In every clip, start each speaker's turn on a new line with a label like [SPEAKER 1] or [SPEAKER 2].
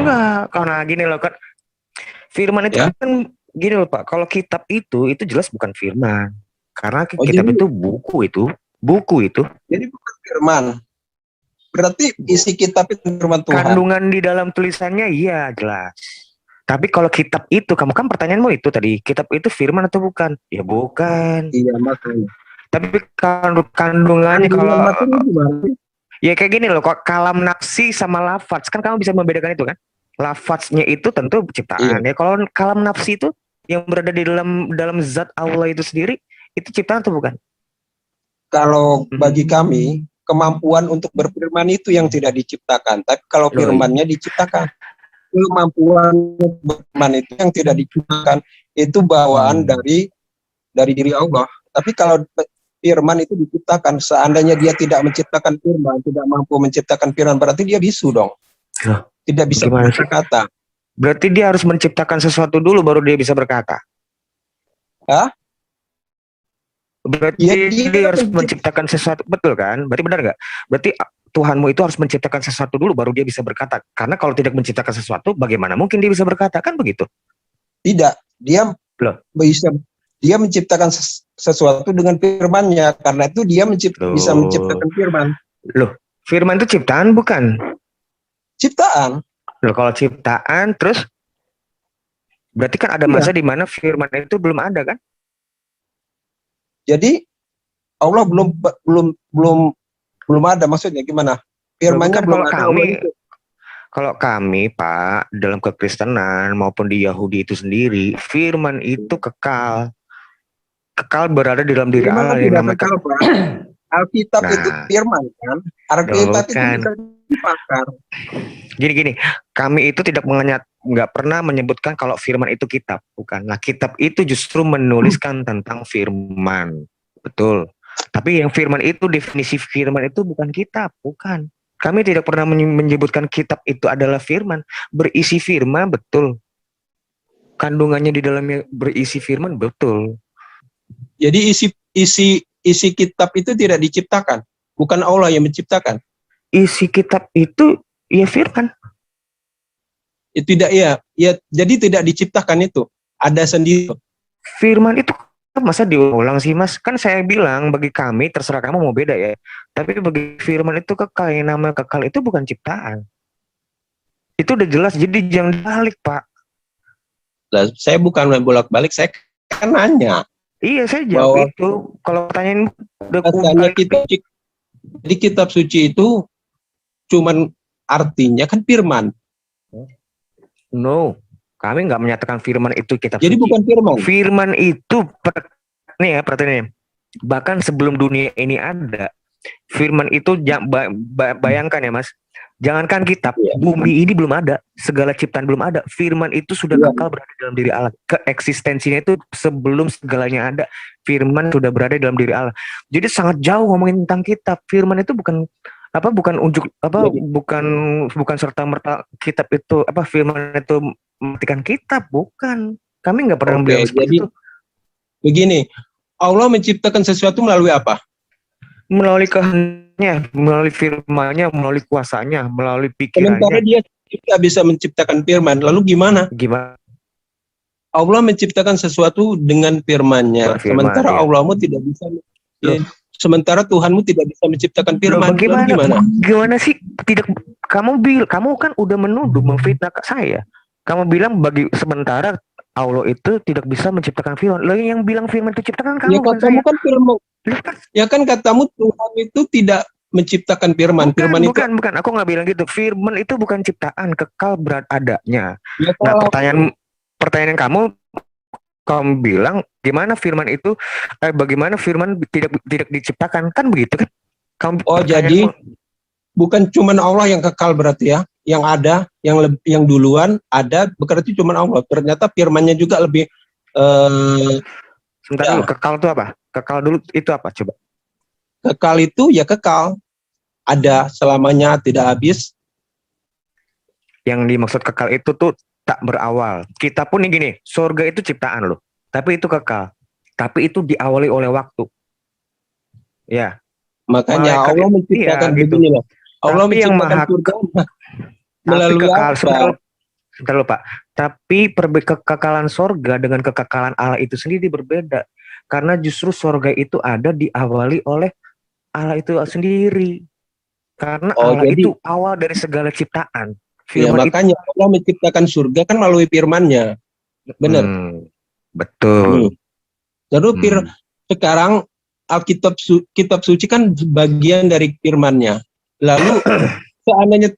[SPEAKER 1] Enggak, karena gini loh kan. Firman itu
[SPEAKER 2] Ya.
[SPEAKER 1] kan gini loh Pak. Kalau kitab itu jelas bukan firman. Karena
[SPEAKER 2] Oh,
[SPEAKER 1] kitab
[SPEAKER 2] jadi
[SPEAKER 1] itu buku itu. Buku itu.
[SPEAKER 2] jadi bukan firman. Berarti isi kitab itu firman Tuhan.
[SPEAKER 1] Kandungan di dalam tulisannya iya jelas. Tapi kalau kitab itu, kamu kan pertanyaanmu itu tadi, kitab itu firman atau bukan? Ya bukan.
[SPEAKER 2] Iya, makanya.
[SPEAKER 1] Tapi kandungannya
[SPEAKER 2] Kandungan
[SPEAKER 1] kalau
[SPEAKER 2] materinya gimana?
[SPEAKER 1] ya kayak gini loh, kok kalam nafsi sama lafaz kan kamu bisa membedakan itu kan? Lafaznya itu tentu
[SPEAKER 2] Iya.
[SPEAKER 1] ciptaan. Ya kalau kalam nafsi itu yang berada di dalam zat Allah itu sendiri itu ciptaan atau bukan?
[SPEAKER 2] Kalau bagi kami, kemampuan untuk berfirman itu yang tidak diciptakan. Tapi kalau
[SPEAKER 1] Loh,
[SPEAKER 2] firmannya diciptakan. Kemampuan untuk berfirman itu yang tidak diciptakan. Itu bawaan dari diri Allah. Tapi kalau firman itu diciptakan, seandainya dia tidak menciptakan firman, tidak mampu menciptakan firman, berarti dia bisu dong.
[SPEAKER 1] Loh,
[SPEAKER 2] Tidak bisa
[SPEAKER 1] gimana sih?
[SPEAKER 2] berkata.
[SPEAKER 1] Berarti dia harus menciptakan sesuatu dulu baru dia bisa berkata.
[SPEAKER 2] Hah?
[SPEAKER 1] Berarti
[SPEAKER 2] Ya,
[SPEAKER 1] dia harus menciptakan sesuatu, betul kan? Berarti benar nggak? Berarti Tuhanmu itu harus menciptakan sesuatu dulu baru dia bisa berkata. Karena kalau tidak menciptakan sesuatu, bagaimana mungkin dia bisa berkata? Kan begitu?
[SPEAKER 2] Tidak, dia
[SPEAKER 1] Loh.
[SPEAKER 2] bisa. Dia menciptakan sesuatu dengan firman-Nya. Karena itu dia bisa menciptakan firman.
[SPEAKER 1] Loh, firman itu ciptaan bukan?
[SPEAKER 2] Ciptaan.
[SPEAKER 1] Loh, kalau ciptaan terus berarti kan ada masa di mana firman itu belum ada kan?
[SPEAKER 2] Jadi Allah belum ada, maksudnya gimana? Firman-Nya belum ada.
[SPEAKER 1] Kalau kami Pak dalam kekristenan maupun di Yahudi itu sendiri, firman itu kekal berada di dalam diri Allah yang namanya
[SPEAKER 2] kekal, Pak. Alkitab itu firman kan? Alkitab itu bisa dibakar.
[SPEAKER 1] Gini, kami itu nggak pernah menyebutkan kalau firman itu kitab, bukan. Nah, kitab itu justru menuliskan tentang firman, betul. Tapi yang firman itu, definisi firman itu bukan kitab, bukan. Kami tidak pernah menyebutkan kitab itu adalah firman. Berisi firman, betul. Kandungannya di dalamnya berisi firman, betul.
[SPEAKER 2] Jadi isi kitab itu tidak diciptakan, bukan Allah yang menciptakan.
[SPEAKER 1] Isi kitab itu ya firman.
[SPEAKER 2] Itu tidak ya, jadi tidak diciptakan itu, ada sendiri.
[SPEAKER 1] Firman itu masa diulang sih Mas? Kan saya bilang bagi kami terserah kamu mau beda ya. Tapi bagi firman itu kekal, yang namanya kekal itu bukan ciptaan. Itu udah jelas, jadi jangan balik Pak.
[SPEAKER 2] Nah, saya bukan bolak-balik, saya kan nanya.
[SPEAKER 1] Iya, saya jawab itu. Kalau pertanyaan udah
[SPEAKER 2] jadi kitab suci itu cuman artinya kan firman.
[SPEAKER 1] No, kami nggak menyatakan firman itu kitab
[SPEAKER 2] jadi
[SPEAKER 1] suci.
[SPEAKER 2] Bukan firman.
[SPEAKER 1] Firman itu nih ya perhatian. Bahkan sebelum dunia ini ada, firman itu bayangkan ya Mas. Jangankan kitab, bumi ini belum ada, segala ciptaan belum ada. Firman itu sudah kekal berada dalam diri Allah. Keeksistensinya itu sebelum segalanya ada, firman sudah berada dalam diri Allah. Jadi sangat jauh ngomongin tentang kitab. Firman itu bukan bukan serta merta kitab itu firman itu mematikan kitab, bukan. Kami nggak pernah bilang seperti itu.
[SPEAKER 2] Begini, Allah menciptakan sesuatu melalui apa?
[SPEAKER 1] Melalui kehendaknya, melalui firman-Nya, melalui kuasanya, melalui pikirannya.
[SPEAKER 2] Sementara dia tidak bisa menciptakan firman, lalu gimana? Allah menciptakan sesuatu dengan firman-Nya, sementara Allahmu tidak bisa. Sementara Tuhanmu tidak bisa menciptakan firman.
[SPEAKER 1] Gimana sih? Tidak, kamu kan udah menuduh, memfitnah saya. Kamu bilang sementara Allah itu tidak bisa menciptakan firman. Lalu yang bilang firman itu ciptakan kamu, bukan saya.
[SPEAKER 2] Kan firman. Ya kan katamu Tuhan itu tidak menciptakan firman.
[SPEAKER 1] Bukan. Aku nggak bilang gitu. Firman itu bukan ciptaan, kekal beradanya. Nah, pertanyaan kamu bilang gimana firman itu? Bagaimana firman tidak diciptakan? Kan begitu kan?
[SPEAKER 2] Jadi bukan cuma Allah yang kekal berarti ya? Yang ada, yang duluan ada, berarti cuma Allah. Ternyata firman-Nya juga lebih.
[SPEAKER 1] Sebentar dulu, kekal itu apa? Kekal dulu itu apa? Coba.
[SPEAKER 2] Kekal itu ya kekal. Ada selamanya, tidak habis.
[SPEAKER 1] Yang dimaksud kekal itu tuh tak berawal. Kita pun gini, surga itu ciptaan loh. Tapi itu kekal. Tapi itu diawali oleh waktu. Ya.
[SPEAKER 2] Makanya Allah menciptakan begini loh. Allah menciptakan surga melalui apa?
[SPEAKER 1] Bentar lupa. Tapi kekekalan sorga dengan kekekalan Allah itu sendiri berbeda. Karena justru sorga itu ada diawali oleh Allah itu sendiri. Karena
[SPEAKER 2] Oh,
[SPEAKER 1] Allah
[SPEAKER 2] jadi
[SPEAKER 1] itu awal dari segala ciptaan.
[SPEAKER 2] ya
[SPEAKER 1] Firman itu.
[SPEAKER 2] makanya Allah menciptakan surga kan melalui firman-Nya. Benar.
[SPEAKER 1] Betul.
[SPEAKER 2] Lalu sekarang Alkitab kitab suci kan bagian dari firman-Nya. Lalu seandainya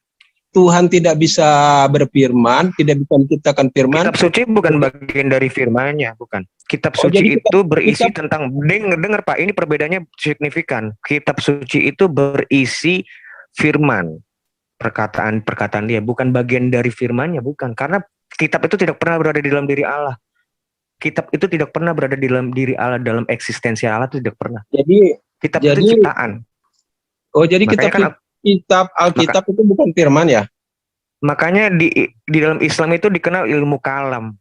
[SPEAKER 2] Tuhan tidak bisa berfirman, tidak bisa menciptakan firman.
[SPEAKER 1] Kitab suci bukan bagian dari firman-Nya, bukan. Kitab
[SPEAKER 2] Oh,
[SPEAKER 1] suci
[SPEAKER 2] jadi
[SPEAKER 1] itu berisi
[SPEAKER 2] kitab,
[SPEAKER 1] tentang, dengar Pak, ini perbedaannya signifikan. Kitab suci itu berisi firman, perkataan-perkataan dia, bukan bagian dari firman-Nya, bukan. Karena kitab itu tidak pernah berada di dalam diri Allah. Kitab itu tidak pernah berada di dalam diri Allah, dalam eksistensi Allah itu tidak pernah.
[SPEAKER 2] jadi
[SPEAKER 1] Kitab itu ciptaan.
[SPEAKER 2] Oh, jadi
[SPEAKER 1] Makanya
[SPEAKER 2] kitab Alkitab itu bukan firman ya?
[SPEAKER 1] Makanya di dalam Islam itu dikenal ilmu kalam.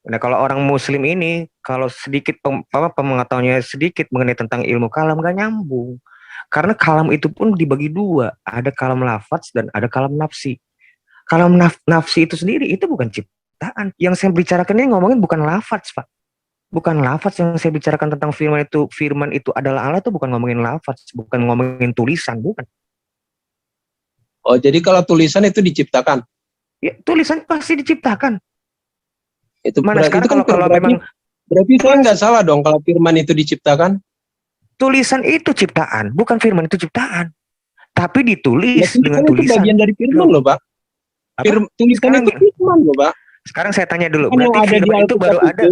[SPEAKER 1] Nah, kalau orang Muslim ini kalau sedikit pengetahuannya sedikit mengenai tentang ilmu kalam gak nyambung. Karena kalam itu pun dibagi dua, ada kalam lafaz dan ada kalam nafsi. Kalam nafsi itu sendiri itu bukan ciptaan. Yang saya bicarakan ini ngomongin bukan lafaz, Pak. Bukan lafaz yang saya bicarakan tentang firman itu adalah Allah, itu bukan ngomongin lafaz, bukan ngomongin tulisan, bukan.
[SPEAKER 2] Oh, jadi kalau tulisan itu diciptakan?
[SPEAKER 1] Ya, tulisan pasti diciptakan.
[SPEAKER 2] Itu
[SPEAKER 1] mana sekarang
[SPEAKER 2] itu kan
[SPEAKER 1] kalau memang
[SPEAKER 2] berarti saya nggak salah dong kalau firman itu diciptakan?
[SPEAKER 1] Tulisan itu ciptaan, bukan firman itu ciptaan. Tapi ditulis dengan
[SPEAKER 2] itu
[SPEAKER 1] tulisan.
[SPEAKER 2] bagian dari firman loh, Pak. Tulisan itu firman loh, Pak.
[SPEAKER 1] Sekarang saya tanya dulu,
[SPEAKER 2] kan
[SPEAKER 1] berarti firman itu baru ada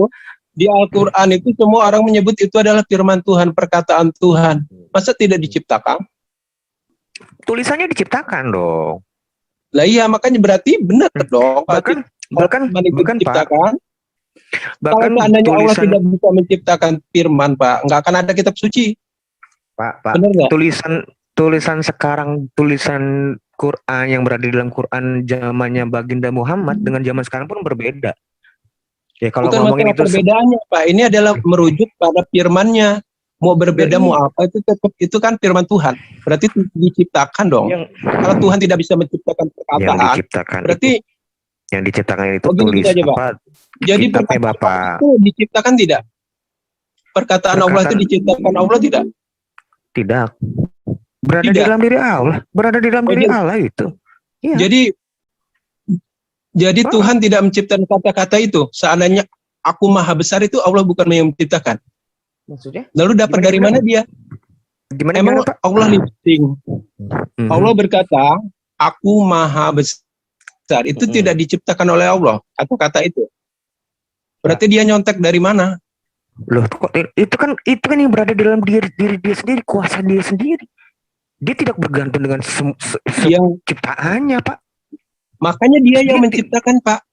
[SPEAKER 2] di Al-Quran itu semua orang menyebut itu adalah firman Tuhan, perkataan Tuhan. Masa tidak diciptakan?
[SPEAKER 1] Tulisannya diciptakan dong.
[SPEAKER 2] Lah iya, makanya berarti benar dong.
[SPEAKER 1] Bahkan
[SPEAKER 2] diciptakan.
[SPEAKER 1] Bahkan
[SPEAKER 2] kalau seandainya Allah tidak bisa menciptakan firman, Pak, nggak akan ada kitab suci.
[SPEAKER 1] Pak, tulisan sekarang, tulisan Quran yang berada di dalam Quran zamannya Baginda Muhammad dengan zaman sekarang pun berbeda. Ya kalau
[SPEAKER 2] bukan ngomongin itu perbedaannya, Pak. Ini adalah merujuk pada firman-Nya. Mau berbeda mau apa itu tetap itu kan firman Tuhan. Berarti diciptakan dong. Kalau Tuhan tidak bisa menciptakan perkataan, berarti
[SPEAKER 1] yang diciptakan itu tulis apa?
[SPEAKER 2] Jadi perkataan itu diciptakan tidak? Perkataan Allah itu diciptakan Allah tidak?
[SPEAKER 1] Tidak. Berada di dalam diri Allah. Berada di dalam diri Allah itu. Ya.
[SPEAKER 2] Jadi Tuhan tidak menciptakan kata-kata itu. Seandainya aku maha besar itu Allah bukan yang menciptakan.
[SPEAKER 1] Maksudnya?
[SPEAKER 2] Lalu dapat dari mana dia? Emang Allah listing. Allah berkata, aku maha besar. Itu tidak diciptakan oleh Allah. Kata-kata itu. Berarti dia nyontek dari mana?
[SPEAKER 1] Loh, itu kan yang berada di dalam diri dia sendiri, kuasa dia sendiri. Dia tidak bergantung dengan ciptaannya, Pak.
[SPEAKER 2] Makanya dia yang menciptakan, Pak.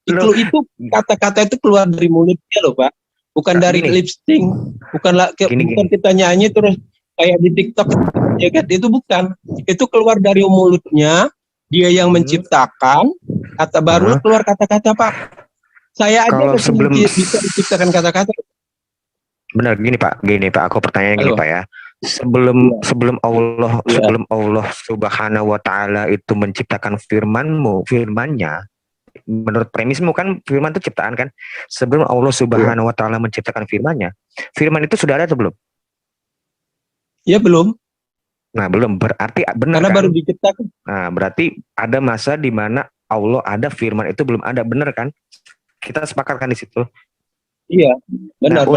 [SPEAKER 2] Itu kata-kata itu keluar dari mulutnya loh, Pak. Bukan dari lip sync, bukan kita nyanyi terus kayak di TikTok, ya kan? Itu bukan. Itu keluar dari mulutnya, dia yang menciptakan, kata baru keluar kata-kata, Pak. Saya aja bisa menciptakan kata-kata.
[SPEAKER 1] Benar, gini Pak, aku pertanyaan gini Pak ya. Sebelum Allah Subhanahu wa taala itu menciptakan firman-Nya, menurut premismu kan firman itu ciptaan kan? Sebelum Allah Subhanahu wa taala menciptakan firman-Nya, firman itu sudah ada atau belum?
[SPEAKER 2] Ya belum.
[SPEAKER 1] Nah, belum, berarti benar.
[SPEAKER 2] Karena
[SPEAKER 1] kan?
[SPEAKER 2] Baru diciptakan.
[SPEAKER 1] Nah, berarti ada masa di mana Allah ada, firman itu belum ada, benar kan? Kita sepakatkan di situ.
[SPEAKER 2] Iya, benar.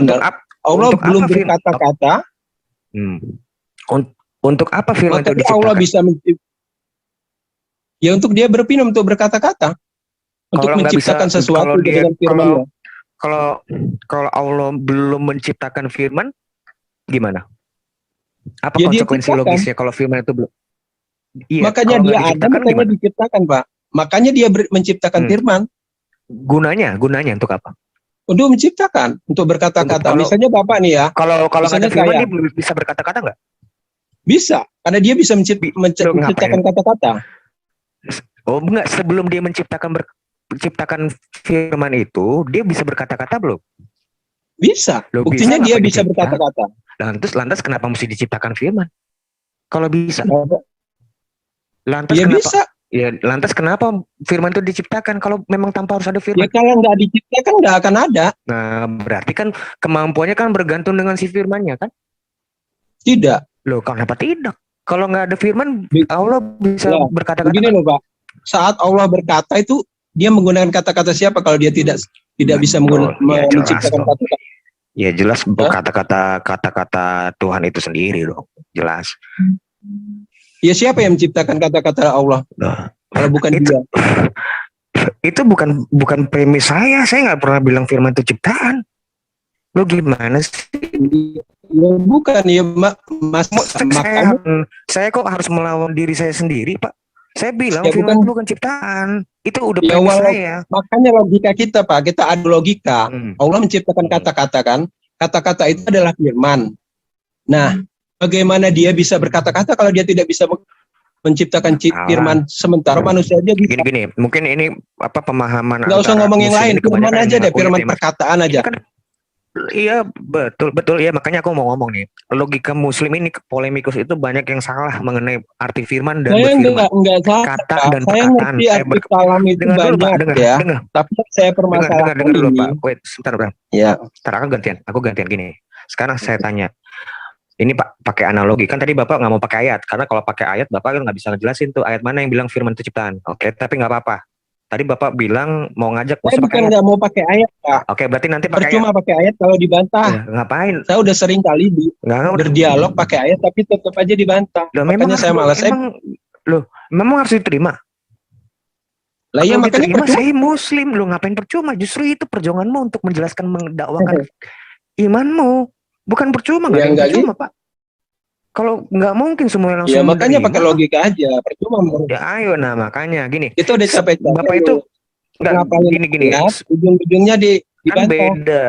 [SPEAKER 2] Allah belum berkata-kata.
[SPEAKER 1] Untuk apa firman itu diciptakan?
[SPEAKER 2] Allah bisa menciptakan. Ya untuk dia berfirman, untuk berkata-kata. Untuk menciptakan sesuatu dengan firman-Nya.
[SPEAKER 1] Kalau Allah belum menciptakan firman, gimana? Apa konsekuensi logisnya kalau firman itu belum? Iya,
[SPEAKER 2] makanya dia ada, makanya diciptakan, Pak. Makanya dia menciptakan firman.
[SPEAKER 1] Gunanya untuk apa?
[SPEAKER 2] Untuk menciptakan, untuk berkata-kata. Misalnya Bapak nih ya.
[SPEAKER 1] Kalau ada firman dia bisa berkata-kata nggak?
[SPEAKER 2] Bisa, karena dia bisa menciptakan kata-kata.
[SPEAKER 1] Oh enggak, sebelum dia menciptakan firman itu, dia bisa berkata-kata belum?
[SPEAKER 2] Bisa. Buktinya dia bisa berkata-kata.
[SPEAKER 1] Lantas kenapa mesti diciptakan firman? Kalau bisa.
[SPEAKER 2] Lantas
[SPEAKER 1] kenapa?
[SPEAKER 2] Bisa.
[SPEAKER 1] Ya, lantas kenapa firman itu diciptakan kalau memang tanpa harus ada
[SPEAKER 2] Ya
[SPEAKER 1] firman?
[SPEAKER 2] kalau nggak diciptakan nggak akan ada.
[SPEAKER 1] Nah, berarti kan kemampuannya kan bergantung dengan si firmannya kan?
[SPEAKER 2] Tidak.
[SPEAKER 1] Loh, kenapa tidak? Kalau nggak ada firman,
[SPEAKER 2] Be-
[SPEAKER 1] Allah bisa
[SPEAKER 2] Ya,
[SPEAKER 1] berkata-kata
[SPEAKER 2] begini
[SPEAKER 1] nggak?
[SPEAKER 2] loh Pak. Saat Allah berkata itu dia menggunakan kata-kata siapa kalau dia tidak bisa
[SPEAKER 1] Oh, ya jelas
[SPEAKER 2] menciptakan
[SPEAKER 1] dong.
[SPEAKER 2] kata-kata?
[SPEAKER 1] Ya jelas
[SPEAKER 2] Hah?
[SPEAKER 1] kata-kata Tuhan itu sendiri dong. Jelas.
[SPEAKER 2] Ya siapa yang menciptakan kata-kata Allah
[SPEAKER 1] Nah,
[SPEAKER 2] kalau bukan
[SPEAKER 1] itu
[SPEAKER 2] dia?
[SPEAKER 1] itu bukan bukan premis saya. Saya nggak pernah bilang firman itu ciptaan. Lo gimana sih?
[SPEAKER 2] Ya bukan ya Mas makanya
[SPEAKER 1] Saya kok harus melawan diri saya sendiri, Pak? Saya bilang
[SPEAKER 2] ya
[SPEAKER 1] firman
[SPEAKER 2] bukan
[SPEAKER 1] itu bukan ciptaan. Itu udah
[SPEAKER 2] ya
[SPEAKER 1] premis
[SPEAKER 2] walau
[SPEAKER 1] saya.
[SPEAKER 2] makanya logika kita Pak, kita adu logika.
[SPEAKER 1] Hmm.
[SPEAKER 2] Allah menciptakan
[SPEAKER 1] Hmm.
[SPEAKER 2] kata-kata kan? Kata-kata itu adalah firman. Nah, bagaimana dia bisa berkata-kata kalau dia tidak bisa menciptakan firman sementara manusia aja bisa.
[SPEAKER 1] Gini, mungkin ini apa pemahaman
[SPEAKER 2] Nggak usah
[SPEAKER 1] antara
[SPEAKER 2] ngomong yang
[SPEAKER 1] muslim
[SPEAKER 2] lain,
[SPEAKER 1] ini
[SPEAKER 2] firman
[SPEAKER 1] kebanyakan yang
[SPEAKER 2] aja deh,
[SPEAKER 1] mengakui
[SPEAKER 2] firman
[SPEAKER 1] itu ya, Mas.
[SPEAKER 2] perkataan
[SPEAKER 1] Ini
[SPEAKER 2] aja.
[SPEAKER 1] kan iya betul ya, makanya aku mau ngomong nih, logika muslim ini polemikus itu banyak yang salah mengenai arti firman dan
[SPEAKER 2] Saya
[SPEAKER 1] berfirman,
[SPEAKER 2] enggak salah,
[SPEAKER 1] kata
[SPEAKER 2] Pak.
[SPEAKER 1] dan
[SPEAKER 2] Saya
[SPEAKER 1] perkataan.
[SPEAKER 2] ngerti arti kalam itu
[SPEAKER 1] Dengar dulu Pak,
[SPEAKER 2] banyak
[SPEAKER 1] dengar
[SPEAKER 2] ya.
[SPEAKER 1] dengar
[SPEAKER 2] Tapi saya permasalahan
[SPEAKER 1] dengar dulu
[SPEAKER 2] ini.
[SPEAKER 1] Pak. Wait, sebentar Bang.
[SPEAKER 2] Ya.
[SPEAKER 1] Ntar aku gantian gini. Sekarang saya tanya, ini Pak pakai analogi kan tadi Bapak nggak mau pakai ayat karena kalau pakai ayat Bapak kan nggak bisa ngejelasin tuh ayat mana yang bilang firman itu ciptaan. Oke, tapi nggak apa-apa. Tadi Bapak bilang mau ngajak
[SPEAKER 2] Saya
[SPEAKER 1] usah pakai
[SPEAKER 2] bukan
[SPEAKER 1] ayat.
[SPEAKER 2] nggak mau pakai ayat, Pak.
[SPEAKER 1] Oke, berarti nanti pakai ayat.
[SPEAKER 2] Percuma pakai ayat kalau dibantah.
[SPEAKER 1] Ya, ngapain?
[SPEAKER 2] Saya udah sering kali berdialog pakai ayat tapi tetap aja dibantah.
[SPEAKER 1] Loh,
[SPEAKER 2] Makanya saya malas.
[SPEAKER 1] Memang harus diterima.
[SPEAKER 2] Lah iya makanya
[SPEAKER 1] diterima,
[SPEAKER 2] percuma.
[SPEAKER 1] saya muslim, lo ngapain percuma? Justru itu perjuanganmu untuk menjelaskan mendakwakan imanmu. Bukan percuma, nggak
[SPEAKER 2] Ya,
[SPEAKER 1] ada yang
[SPEAKER 2] enggak
[SPEAKER 1] percuma, Pak. Kalau nggak mungkin semuanya langsung
[SPEAKER 2] Ya makanya
[SPEAKER 1] menerima,
[SPEAKER 2] pakai logika aja, percuma.
[SPEAKER 1] Ya ayo, nah makanya gini.
[SPEAKER 2] Itu udah capek-capek.
[SPEAKER 1] Bapak itu nggak gini.
[SPEAKER 2] Ujung-ujungnya
[SPEAKER 1] Kan
[SPEAKER 2] dibantah.
[SPEAKER 1] beda,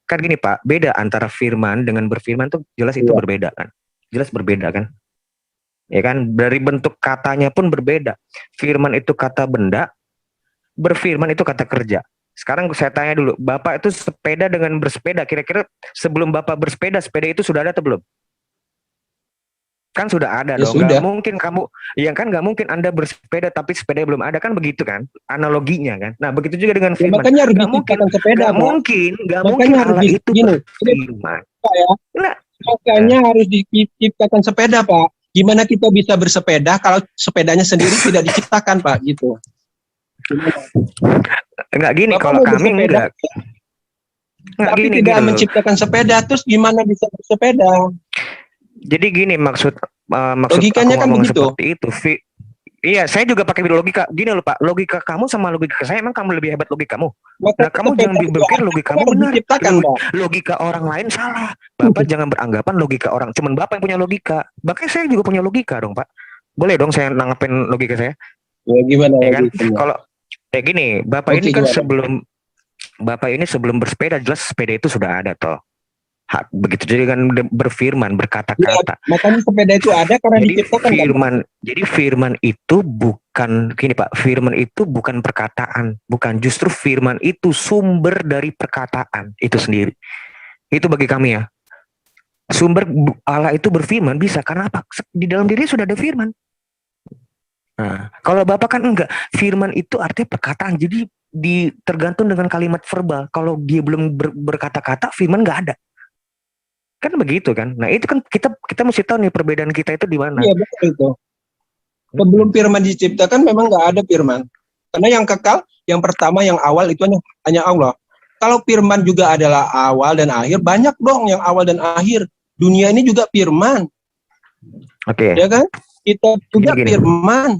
[SPEAKER 1] kan gini Pak, beda antara firman dengan berfirman tuh jelas itu berbeda kan. Jelas berbeda kan. Ya kan, dari bentuk katanya pun berbeda. Firman itu kata benda, berfirman itu kata kerja. Sekarang saya tanya dulu, Bapak itu sepeda dengan bersepeda, kira-kira sebelum Bapak bersepeda, sepeda itu sudah ada atau belum? Kan sudah ada
[SPEAKER 2] Ya
[SPEAKER 1] dong.
[SPEAKER 2] sudah.
[SPEAKER 1] Gak mungkin kamu, ya kan nggak mungkin Anda bersepeda tapi sepeda belum ada, kan begitu kan? Analoginya kan. Nah begitu juga dengan
[SPEAKER 2] Ya,
[SPEAKER 1] firman.
[SPEAKER 2] makanya harus diciptakan sepeda,
[SPEAKER 1] Gak
[SPEAKER 2] Pak.
[SPEAKER 1] mungkin
[SPEAKER 2] Makanya harus
[SPEAKER 1] Allah itu
[SPEAKER 2] gini,
[SPEAKER 1] berfirman.
[SPEAKER 2] Ya.
[SPEAKER 1] Nah,
[SPEAKER 2] makanya harus diciptakan sepeda, Pak. Gimana kita bisa bersepeda kalau sepedanya sendiri tidak diciptakan, Pak, gitu.
[SPEAKER 1] Enggak gini,
[SPEAKER 2] Bapak
[SPEAKER 1] kalau kami enggak.
[SPEAKER 2] Tapi
[SPEAKER 1] Gini,
[SPEAKER 2] tidak menciptakan sepeda, terus gimana bisa bersepeda?
[SPEAKER 1] Jadi gini maksud
[SPEAKER 2] logikanya
[SPEAKER 1] aku
[SPEAKER 2] kan begitu.
[SPEAKER 1] Seperti itu. Iya, saya juga pakai logika. Gini loh Pak, logika kamu sama logika saya emang kamu lebih hebat logikamu. Nah, kamu jangan berpikir logikamu benar. Logika orang lain salah. Bapak jangan beranggapan logika orang. Cuman Bapak yang punya logika. Bahkan saya juga punya logika dong Pak. Boleh dong saya nanggepin logika saya?
[SPEAKER 2] Ya gimana
[SPEAKER 1] ya kan?
[SPEAKER 2] logikanya?
[SPEAKER 1] Kalau kayak gini, Bapak ini kan Bapak ini sebelum bersepeda jelas sepeda itu sudah ada toh. Begitu jadi kan berfirman, berkata-kata.
[SPEAKER 2] Ya, makanya sepeda itu ada karena diciptakan.
[SPEAKER 1] Jadi firman itu bukan gini Pak, firman itu bukan perkataan, bukan, justru firman itu sumber dari perkataan itu sendiri. Itu bagi kami ya. Sumber Allah itu berfirman bisa karena apa? Di dalam diri sudah ada firman. Nah, kalau Bapak kan enggak, firman itu artinya perkataan. Jadi tergantung dengan kalimat verbal. Kalau dia belum berkata-kata, firman nggak ada. Kan begitu kan. Nah itu kan kita mesti tahu nih perbedaan kita itu di mana.
[SPEAKER 2] Iya betul itu. Sebelum firman diciptakan memang nggak ada firman. Karena yang kekal, yang pertama, yang awal itu hanya Allah. Kalau firman juga adalah awal dan akhir, banyak dong yang awal dan akhir. Dunia ini juga firman.
[SPEAKER 1] Oke.
[SPEAKER 2] Ya kan? Kita juga firman.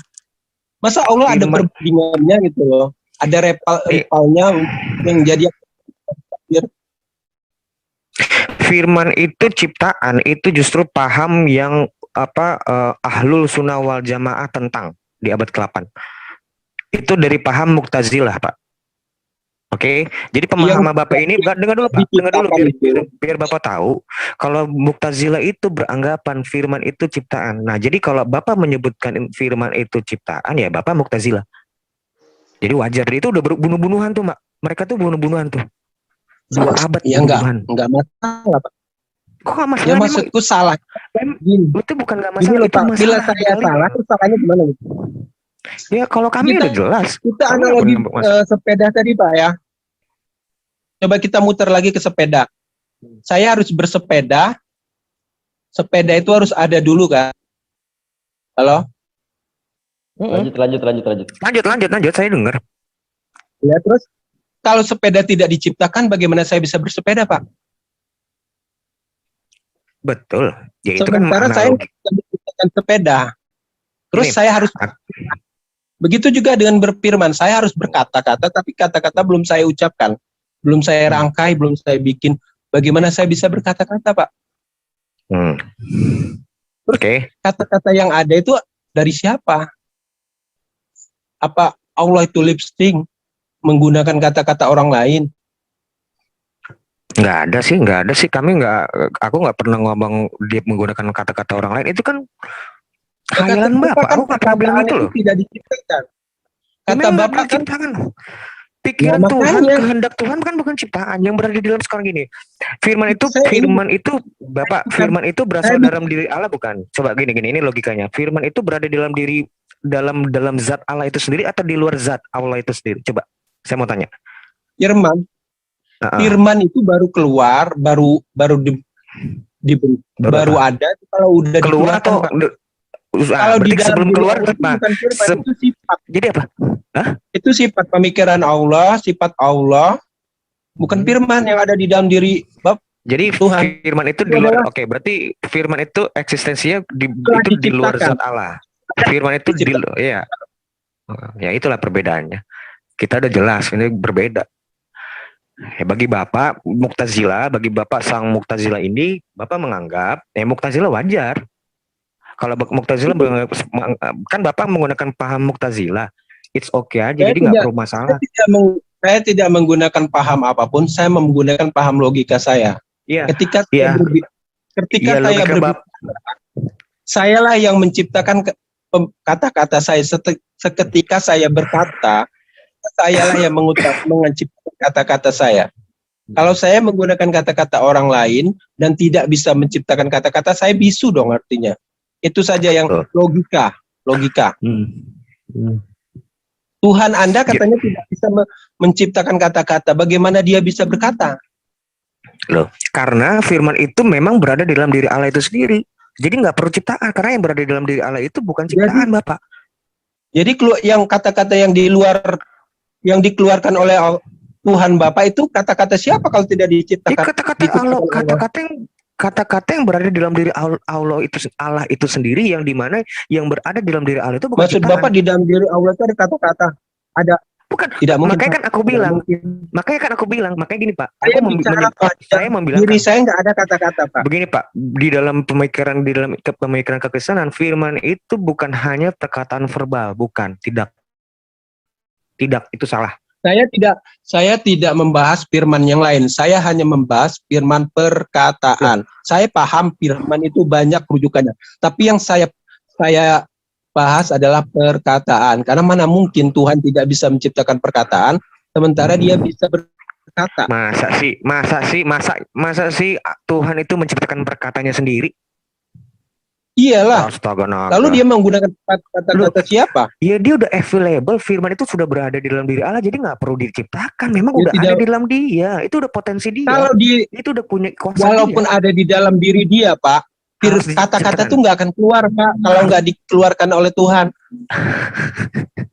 [SPEAKER 2] Masa Allah ada perbandingannya gitu loh. Ada rivalnya yang jadi
[SPEAKER 1] firman itu ciptaan, itu justru paham yang ahlul sunnah wal jamaah tentang di abad ke-8. Itu dari paham Mu'tazilah, Pak. Oke, jadi pemahaman Bapak ini, dengar dulu Pak, biar Bapak tahu kalau Mu'tazilah itu beranggapan firman itu ciptaan. Nah, jadi kalau Bapak menyebutkan firman itu ciptaan, ya Bapak Mu'tazilah. Jadi wajar, itu udah bunuh-bunuhan tuh, Mak. Mereka tuh bunuh-bunuhan tuh. 2 abad
[SPEAKER 2] ya enggak masalah Pak.
[SPEAKER 1] Kok enggak masalah?
[SPEAKER 2] Ya maksudku salah.
[SPEAKER 1] Itu bukan enggak masalah,
[SPEAKER 2] itu masalah. Bila saya salah, terus salahnya gimana gitu?
[SPEAKER 1] Ya kalau kami
[SPEAKER 2] Kita-
[SPEAKER 1] udah jelas.
[SPEAKER 2] Kita
[SPEAKER 1] Kami
[SPEAKER 2] analogi
[SPEAKER 1] nggak pernah
[SPEAKER 2] sepeda tadi Pak ya. Coba kita muter lagi ke sepeda. Saya harus bersepeda. Sepeda itu harus ada dulu kan. Halo?
[SPEAKER 3] Lanjut.
[SPEAKER 1] Lanjut, saya dengar.
[SPEAKER 2] Ya terus kalau sepeda tidak diciptakan, bagaimana saya bisa bersepeda Pak?
[SPEAKER 1] Betul. Ya itu kan
[SPEAKER 2] Sementara saya
[SPEAKER 1] analogi.
[SPEAKER 2] tidak menciptakan sepeda. Terus
[SPEAKER 1] Ini,
[SPEAKER 2] saya harus begitu juga dengan berfirman. Saya harus berkata-kata, tapi kata-kata belum saya ucapkan, belum saya rangkai, belum saya bikin. Bagaimana saya bisa berkata-kata Pak?
[SPEAKER 1] Oke.
[SPEAKER 2] Kata-kata yang ada itu dari siapa? Apa Allah itu lip sync menggunakan kata-kata orang lain?
[SPEAKER 1] Nggak ada sih. Aku nggak pernah ngomong dia menggunakan kata-kata orang lain. Itu kan khayalan Bapak. Aku nggak pernah bilang itu loh.
[SPEAKER 2] Tidak diciptakan.
[SPEAKER 1] Ya,
[SPEAKER 2] Kata
[SPEAKER 1] memang nggak
[SPEAKER 2] Bapak
[SPEAKER 1] pernah
[SPEAKER 2] kan
[SPEAKER 1] ciptaan. Pikiran
[SPEAKER 2] Ya,
[SPEAKER 1] Tuhan,
[SPEAKER 2] makanya.
[SPEAKER 1] kehendak Tuhan kan bukan ciptaan. Yang berada di dalam sekarang gini. Firman itu Bapak, firman itu berasal dalam diri Allah bukan? Coba gini, ini logikanya. Firman itu berada di dalam diri, dalam zat Allah itu sendiri atau di luar zat Allah itu sendiri? Coba, saya mau tanya.
[SPEAKER 2] Firman. Firman itu baru keluar, baru ada kalau udah
[SPEAKER 1] keluar atau
[SPEAKER 2] kalau di
[SPEAKER 1] berarti
[SPEAKER 2] dalam
[SPEAKER 1] sebelum
[SPEAKER 2] diri
[SPEAKER 1] keluar
[SPEAKER 2] Allah itu bukan firman, itu sifat.
[SPEAKER 1] Jadi apa?
[SPEAKER 2] Itu sifat pemikiran Allah, sifat Allah, bukan firman yang ada di dalam diri Bapak.
[SPEAKER 1] Jadi
[SPEAKER 2] Tuhan.
[SPEAKER 1] firman itu di luar. Oke, berarti firman itu eksistensinya itu di luar zat Allah. Firman itu ya itulah perbedaannya. Kita udah jelas ini berbeda. Bagi Bapak sang Mu'tazila ini, Bapak menganggap Mu'tazila wajar. Kalau Mu'tazila kan Bapak menggunakan paham Mu'tazila, it's okay aja, jadi nggak perlu masalah.
[SPEAKER 2] Saya tidak menggunakan paham apapun, saya menggunakan paham logika saya.
[SPEAKER 1] Iya.
[SPEAKER 2] Ketika saya berbicara, sayalah yang menciptakan kata-kata saya. Seketika saya berkata, sayalah yang menciptakan kata-kata saya. Kalau saya menggunakan kata-kata orang lain dan tidak bisa menciptakan kata-kata, saya bisu dong artinya. Itu saja yang logika. Tuhan Anda katanya tidak bisa menciptakan kata-kata. Bagaimana dia bisa berkata?
[SPEAKER 1] Loh, karena firman itu memang berada di dalam diri Allah itu sendiri. Jadi nggak perlu ciptaan, karena yang berada di dalam diri Allah itu bukan ciptaan, Bapak. Jadi
[SPEAKER 2] yang kata-kata yang di luar, yang dikeluarkan oleh Tuhan Bapak itu kata-kata siapa kalau tidak diciptakan?
[SPEAKER 1] Kata-kata yang berada di dalam diri Allah itu sendiri, yang dimana yang berada di dalam diri Allah itu bukan
[SPEAKER 2] Maksud
[SPEAKER 1] ciptaan.
[SPEAKER 2] Bapak di dalam diri Allah itu ada kata-kata? Ada.
[SPEAKER 1] Bukan.
[SPEAKER 2] Tidak mungkin.
[SPEAKER 1] Makanya kan aku bilang, makanya gini Pak. Saya membilang
[SPEAKER 2] diri saya nggak ada kata-kata Pak.
[SPEAKER 1] Begini Pak, di dalam pemikiran kekristenan, firman itu bukan hanya perkataan verbal, bukan, tidak, itu salah. Saya tidak membahas firman yang lain. Saya hanya membahas firman perkataan. Saya paham firman itu banyak rujukannya. Tapi yang saya bahas adalah perkataan. Karena mana mungkin Tuhan tidak bisa menciptakan perkataan, sementara Dia bisa berkata. Masa sih Tuhan itu menciptakan perkataannya sendiri?
[SPEAKER 2] Iyalah. Lalu dia menggunakan kata-kata siapa?
[SPEAKER 1] Ya dia udah available, firman itu sudah berada di dalam diri Allah, jadi nggak perlu diciptakan. Memang udah ada di dalam dia, itu udah potensi dia.
[SPEAKER 2] Kalau
[SPEAKER 1] itu udah punya kuasa.
[SPEAKER 2] Walaupun ada di dalam diri dia, Pak, kata-kata itu nggak akan keluar, Pak, kalau nggak dikeluarkan oleh Tuhan.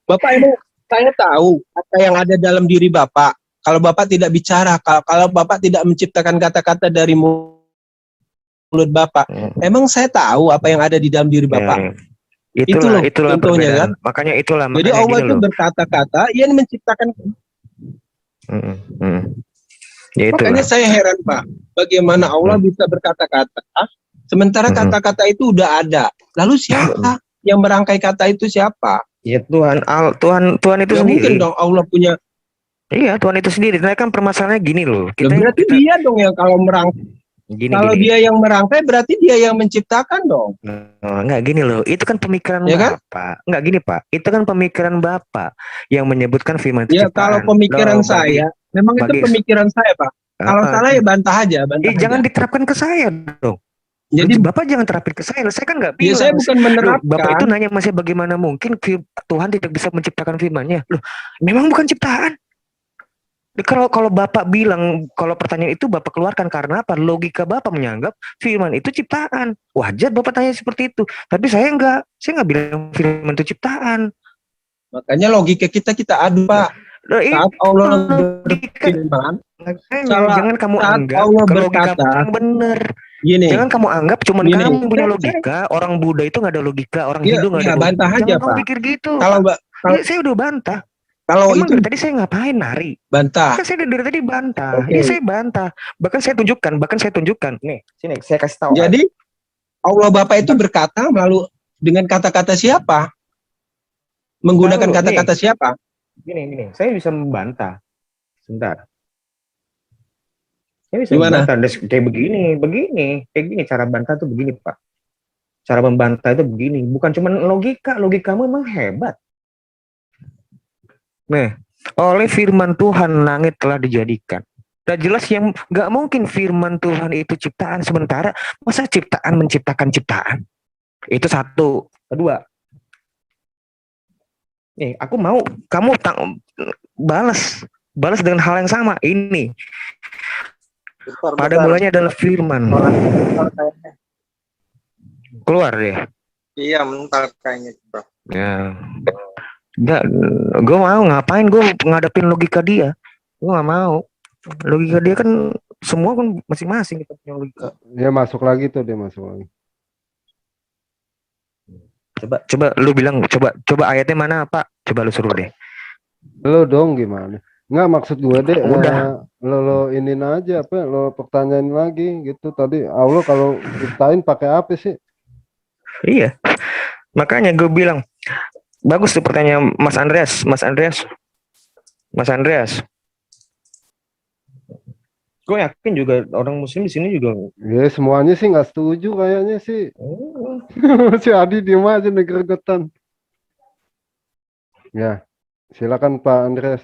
[SPEAKER 2] Bapak ini saya tahu apa yang ada dalam diri Bapak. Kalau Bapak tidak bicara, kalau Bapak tidak menciptakan kata-kata dari mulut Bapak, emang saya tahu apa yang ada di dalam diri Bapak.
[SPEAKER 1] Itulah
[SPEAKER 2] contohnya kan.
[SPEAKER 1] Makanya itulah.
[SPEAKER 2] Jadi Allah itu berkata-kata, Ia menciptakan.
[SPEAKER 1] Ya,
[SPEAKER 2] makanya saya heran Pak, bagaimana Allah bisa berkata-kata, sementara kata-kata itu udah ada. Lalu siapa yang merangkai kata itu siapa?
[SPEAKER 1] Ya Tuhan itu
[SPEAKER 2] ya,
[SPEAKER 1] sendiri.
[SPEAKER 2] Mungkin dong Allah punya.
[SPEAKER 1] Iya, Tuhan itu sendiri. Nah kan permasalahannya gini loh.
[SPEAKER 2] Berarti dia dong yang kalau merangkai. Dia yang merangkai berarti dia yang menciptakan dong.
[SPEAKER 1] Enggak gini loh. Itu kan pemikiran Bapak. Kan? Enggak gini Pak. Itu kan pemikiran Bapak yang menyebutkan firman
[SPEAKER 2] ciptaan. Ya kalau pemikiran saya, memang itu pemikiran saya Pak. Kalau salah ya bantah aja.
[SPEAKER 1] Jangan diterapkan ke saya dong.
[SPEAKER 2] Jadi
[SPEAKER 1] Bapak jangan terapin ke saya kan nggak
[SPEAKER 2] ya
[SPEAKER 1] bilang.
[SPEAKER 2] saya bukan
[SPEAKER 1] Loh, Bapak itu
[SPEAKER 2] menerapkan.
[SPEAKER 1] nanya masih bagaimana mungkin Tuhan tidak bisa menciptakan firman-Nya. Loh, memang bukan ciptaan. Kalau Bapak bilang, kalau pertanyaan itu Bapak keluarkan karena apa? Logika Bapak menganggap firman itu ciptaan. Wajar Bapak tanya seperti itu. Tapi saya nggak bilang firman itu ciptaan.
[SPEAKER 2] Makanya logika kita adu, Pak.
[SPEAKER 1] Loh,
[SPEAKER 2] Saat
[SPEAKER 1] itu
[SPEAKER 2] Allah
[SPEAKER 1] logika.
[SPEAKER 2] berfirman,
[SPEAKER 1] Makanya
[SPEAKER 2] salah,
[SPEAKER 1] jangan kamu
[SPEAKER 2] saat
[SPEAKER 1] anggap
[SPEAKER 2] Allah
[SPEAKER 1] kalau logika
[SPEAKER 2] berkata,
[SPEAKER 1] yang benar.
[SPEAKER 2] gini,
[SPEAKER 1] Jangan kamu anggap cuman
[SPEAKER 2] gini,
[SPEAKER 1] kamu yang punya
[SPEAKER 2] saya,
[SPEAKER 1] logika, orang Buddha itu nggak ada logika, orang
[SPEAKER 2] ya,
[SPEAKER 1] Hindu nggak
[SPEAKER 2] ya
[SPEAKER 1] ada
[SPEAKER 2] bantah
[SPEAKER 1] logika.
[SPEAKER 2] aja,
[SPEAKER 1] Jangan kamu
[SPEAKER 2] Pak.
[SPEAKER 1] pikir gitu,
[SPEAKER 2] Kalau
[SPEAKER 1] Pak.
[SPEAKER 2] kalau
[SPEAKER 1] Ya, saya udah bantah.
[SPEAKER 2] kalau
[SPEAKER 1] Emang
[SPEAKER 2] itu
[SPEAKER 1] dari tadi saya ngapain nari?
[SPEAKER 2] bantah,
[SPEAKER 1] Kan saya dari tadi bantah.
[SPEAKER 2] oke.
[SPEAKER 1] Ini saya bantah. Bahkan saya tunjukkan. Nih, sini saya kasih tahu.
[SPEAKER 2] Jadi Allah Bapa itu berkata melalui dengan kata-kata siapa? Menggunakan
[SPEAKER 1] Bentar dulu,
[SPEAKER 2] kata-kata siapa?
[SPEAKER 1] Gini. Saya bisa membantah. Sebentar. Saya bisa
[SPEAKER 2] Gimana?
[SPEAKER 1] membantah. Kayak begini. Kayak gini cara bantah tuh begini, Pak. Cara membantah itu begini. Bukan cuma logika. Logikamu memang hebat. Nah, oleh firman Tuhan langit telah dijadikan. Udah jelas yang nggak mungkin firman Tuhan itu ciptaan, sementara masa ciptaan menciptakan ciptaan? Itu satu. Kedua, nih aku mau kamu balas dengan hal yang sama. Ini pada mulanya adalah firman. Keluar deh.
[SPEAKER 4] Iya, mental kayaknya, bro.
[SPEAKER 1] Ya. Enggak, gue mau ngapain gue ngadepin logika dia? Gue nggak mau. Logika dia kan semua kan masing-masing kita punya logika.
[SPEAKER 3] Dia masuk lagi tuh, dia masuk lagi.
[SPEAKER 1] Coba lu bilang, coba ayatnya mana, Pak? Coba lu suruh deh.
[SPEAKER 3] Lo dong gimana? Nggak, maksud gue deh,
[SPEAKER 1] Udah.
[SPEAKER 3] lo iniin aja apa? Lo pertanyaan lagi gitu tadi. Allah kalau ciptain pakai apa sih?
[SPEAKER 1] Iya. Makanya gue bilang bagus tuh pertanyaan Mas Andreas. Gue yakin juga orang muslim di sini juga.
[SPEAKER 3] Ya semuanya sih nggak setuju kayaknya sih. Si Adi diem aja nih gregetan. Ya, silakan Pak Andreas.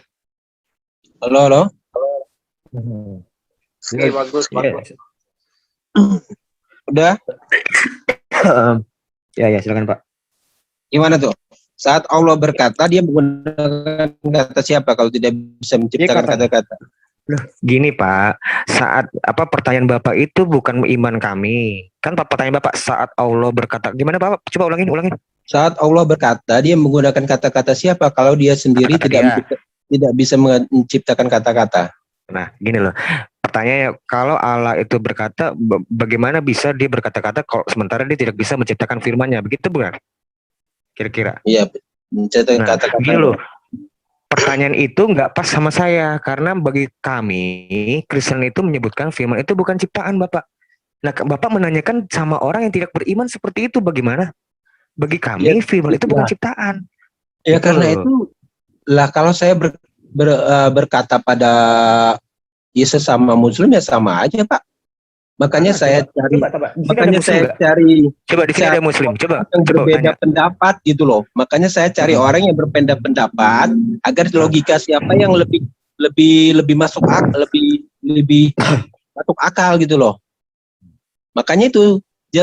[SPEAKER 2] Halo.
[SPEAKER 4] Oke, bagus.
[SPEAKER 2] Udah?
[SPEAKER 1] Ya, silakan Pak.
[SPEAKER 2] Gimana tuh? Saat Allah berkata, dia menggunakan kata siapa kalau tidak bisa menciptakan kata-kata?
[SPEAKER 1] Loh, gini Pak, saat pertanyaan Bapak itu bukan iman kami. Kan pertanyaan Bapak saat Allah berkata, gimana Bapak? Coba ulangin.
[SPEAKER 2] Saat Allah berkata, dia menggunakan kata-kata siapa kalau dia sendiri tidak bisa menciptakan kata-kata?
[SPEAKER 1] Nah, gini loh. Pertanyaannya, kalau Allah itu berkata, bagaimana bisa dia berkata-kata kalau sementara dia tidak bisa menciptakan firman-Nya? Begitu bukan? Kira-kira.
[SPEAKER 2] Iya, menciptakan kata-kata.
[SPEAKER 1] Gini loh. Pertanyaan itu nggak pas sama saya karena bagi kami Kristen itu menyebutkan firman itu bukan ciptaan Bapak. Nah, Bapak menanyakan sama orang yang tidak beriman seperti itu bagaimana? Bagi kami firman itu bukan ciptaan.
[SPEAKER 2] Ya karena itu lah kalau saya berkata pada Yesus sama Muslim ya sama aja Pak. Makanya saya cari,
[SPEAKER 1] coba di sini ada Muslim, coba
[SPEAKER 2] berbeda pendapat gitu loh. Makanya saya cari orang yang berbeda pendapat agar logika siapa yang lebih masuk akal, lebih masuk akal gitu loh. Makanya itu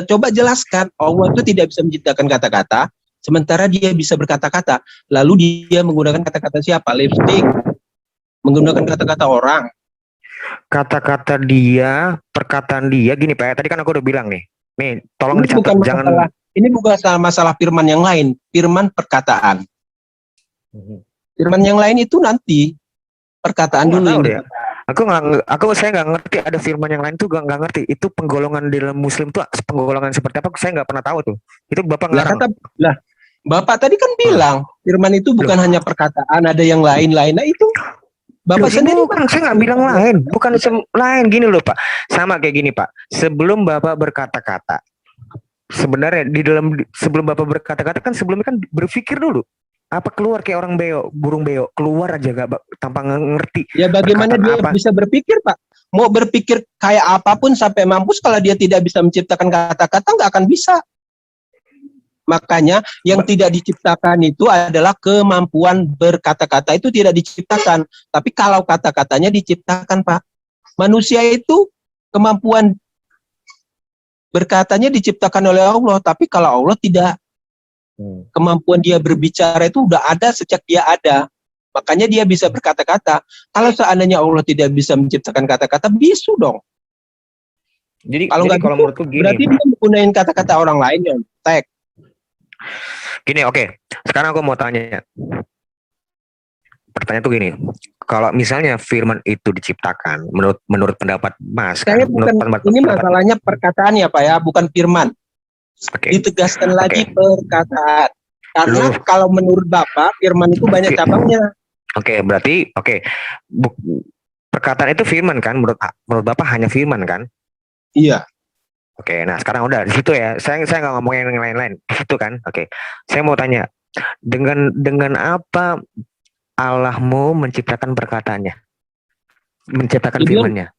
[SPEAKER 2] coba jelaskan Allah itu tidak bisa menciptakan kata-kata, sementara dia bisa berkata-kata. Lalu dia menggunakan kata-kata siapa? Lipstick, menggunakan kata-kata orang.
[SPEAKER 1] Kata-kata dia, perkataan dia, gini Pak, tadi kan aku udah bilang nih tolong dicatat, jangan.
[SPEAKER 2] Ini bukan masalah firman yang lain, firman perkataan. Firman yang lain itu nanti perkataan dulu.
[SPEAKER 1] Saya nggak ngerti ada firman yang lain tuh, nggak ngerti. Itu penggolongan di dalam Muslim tuh penggolongan seperti apa? Saya nggak pernah tahu tuh. Itu Bapak ngarang.
[SPEAKER 2] Bapak tadi kan bilang firman itu bukan hanya perkataan, ada yang lain-lain. Nah itu Bapak sendiri
[SPEAKER 1] bukan, saya nggak bilang lain, bukan lain. Gini loh Pak, sama kayak gini Pak. Sebelum Bapak berkata-kata, sebenarnya sebelum Bapak berkata-kata kan sebelumnya kan berpikir dulu. Apa keluar kayak orang beo, burung beo, keluar aja gak tanpa ngerti.
[SPEAKER 2] Ya bagaimana dia bisa berpikir Pak? Mau berpikir kayak apapun sampai mampus, kalau dia tidak bisa menciptakan kata-kata nggak akan bisa. Makanya yang tidak diciptakan itu adalah kemampuan berkata-kata, itu tidak diciptakan. Tapi kalau kata-katanya diciptakan Pak. Manusia itu kemampuan berkatanya diciptakan oleh Allah, tapi kalau Allah tidak, kemampuan dia berbicara itu udah ada sejak dia ada. Makanya dia bisa berkata-kata. Kalau seandainya Allah tidak bisa menciptakan kata-kata, bisu dong.
[SPEAKER 1] Jadi
[SPEAKER 2] Kalau nggak
[SPEAKER 1] kalau
[SPEAKER 2] bisu,
[SPEAKER 1] menurutku gini,
[SPEAKER 2] berarti dia menggunakan kata-kata orang lain yang tek.
[SPEAKER 1] gini oke. Sekarang aku mau tanya. Pertanyaan tuh gini, kalau misalnya firman itu diciptakan, menurut pendapat Mas,
[SPEAKER 2] Saya
[SPEAKER 1] kan? Menurut
[SPEAKER 2] bukan, ini masalahnya perkataan ya Pak ya, bukan firman.
[SPEAKER 1] Oke.
[SPEAKER 2] Ditegaskan lagi
[SPEAKER 1] Oke.
[SPEAKER 2] perkataan. Karena
[SPEAKER 1] Loh.
[SPEAKER 2] kalau menurut Bapak, firman itu banyak cabangnya.
[SPEAKER 1] Oke, berarti perkataan itu firman kan? Menurut Bapak hanya firman kan?
[SPEAKER 2] Iya.
[SPEAKER 1] Oke, nah sekarang udah di situ ya. Saya nggak ngomong yang lain-lain. Di situ kan? Oke. Saya mau tanya, dengan apa Allahmu menciptakan perkataannya, menciptakan firman-Nya?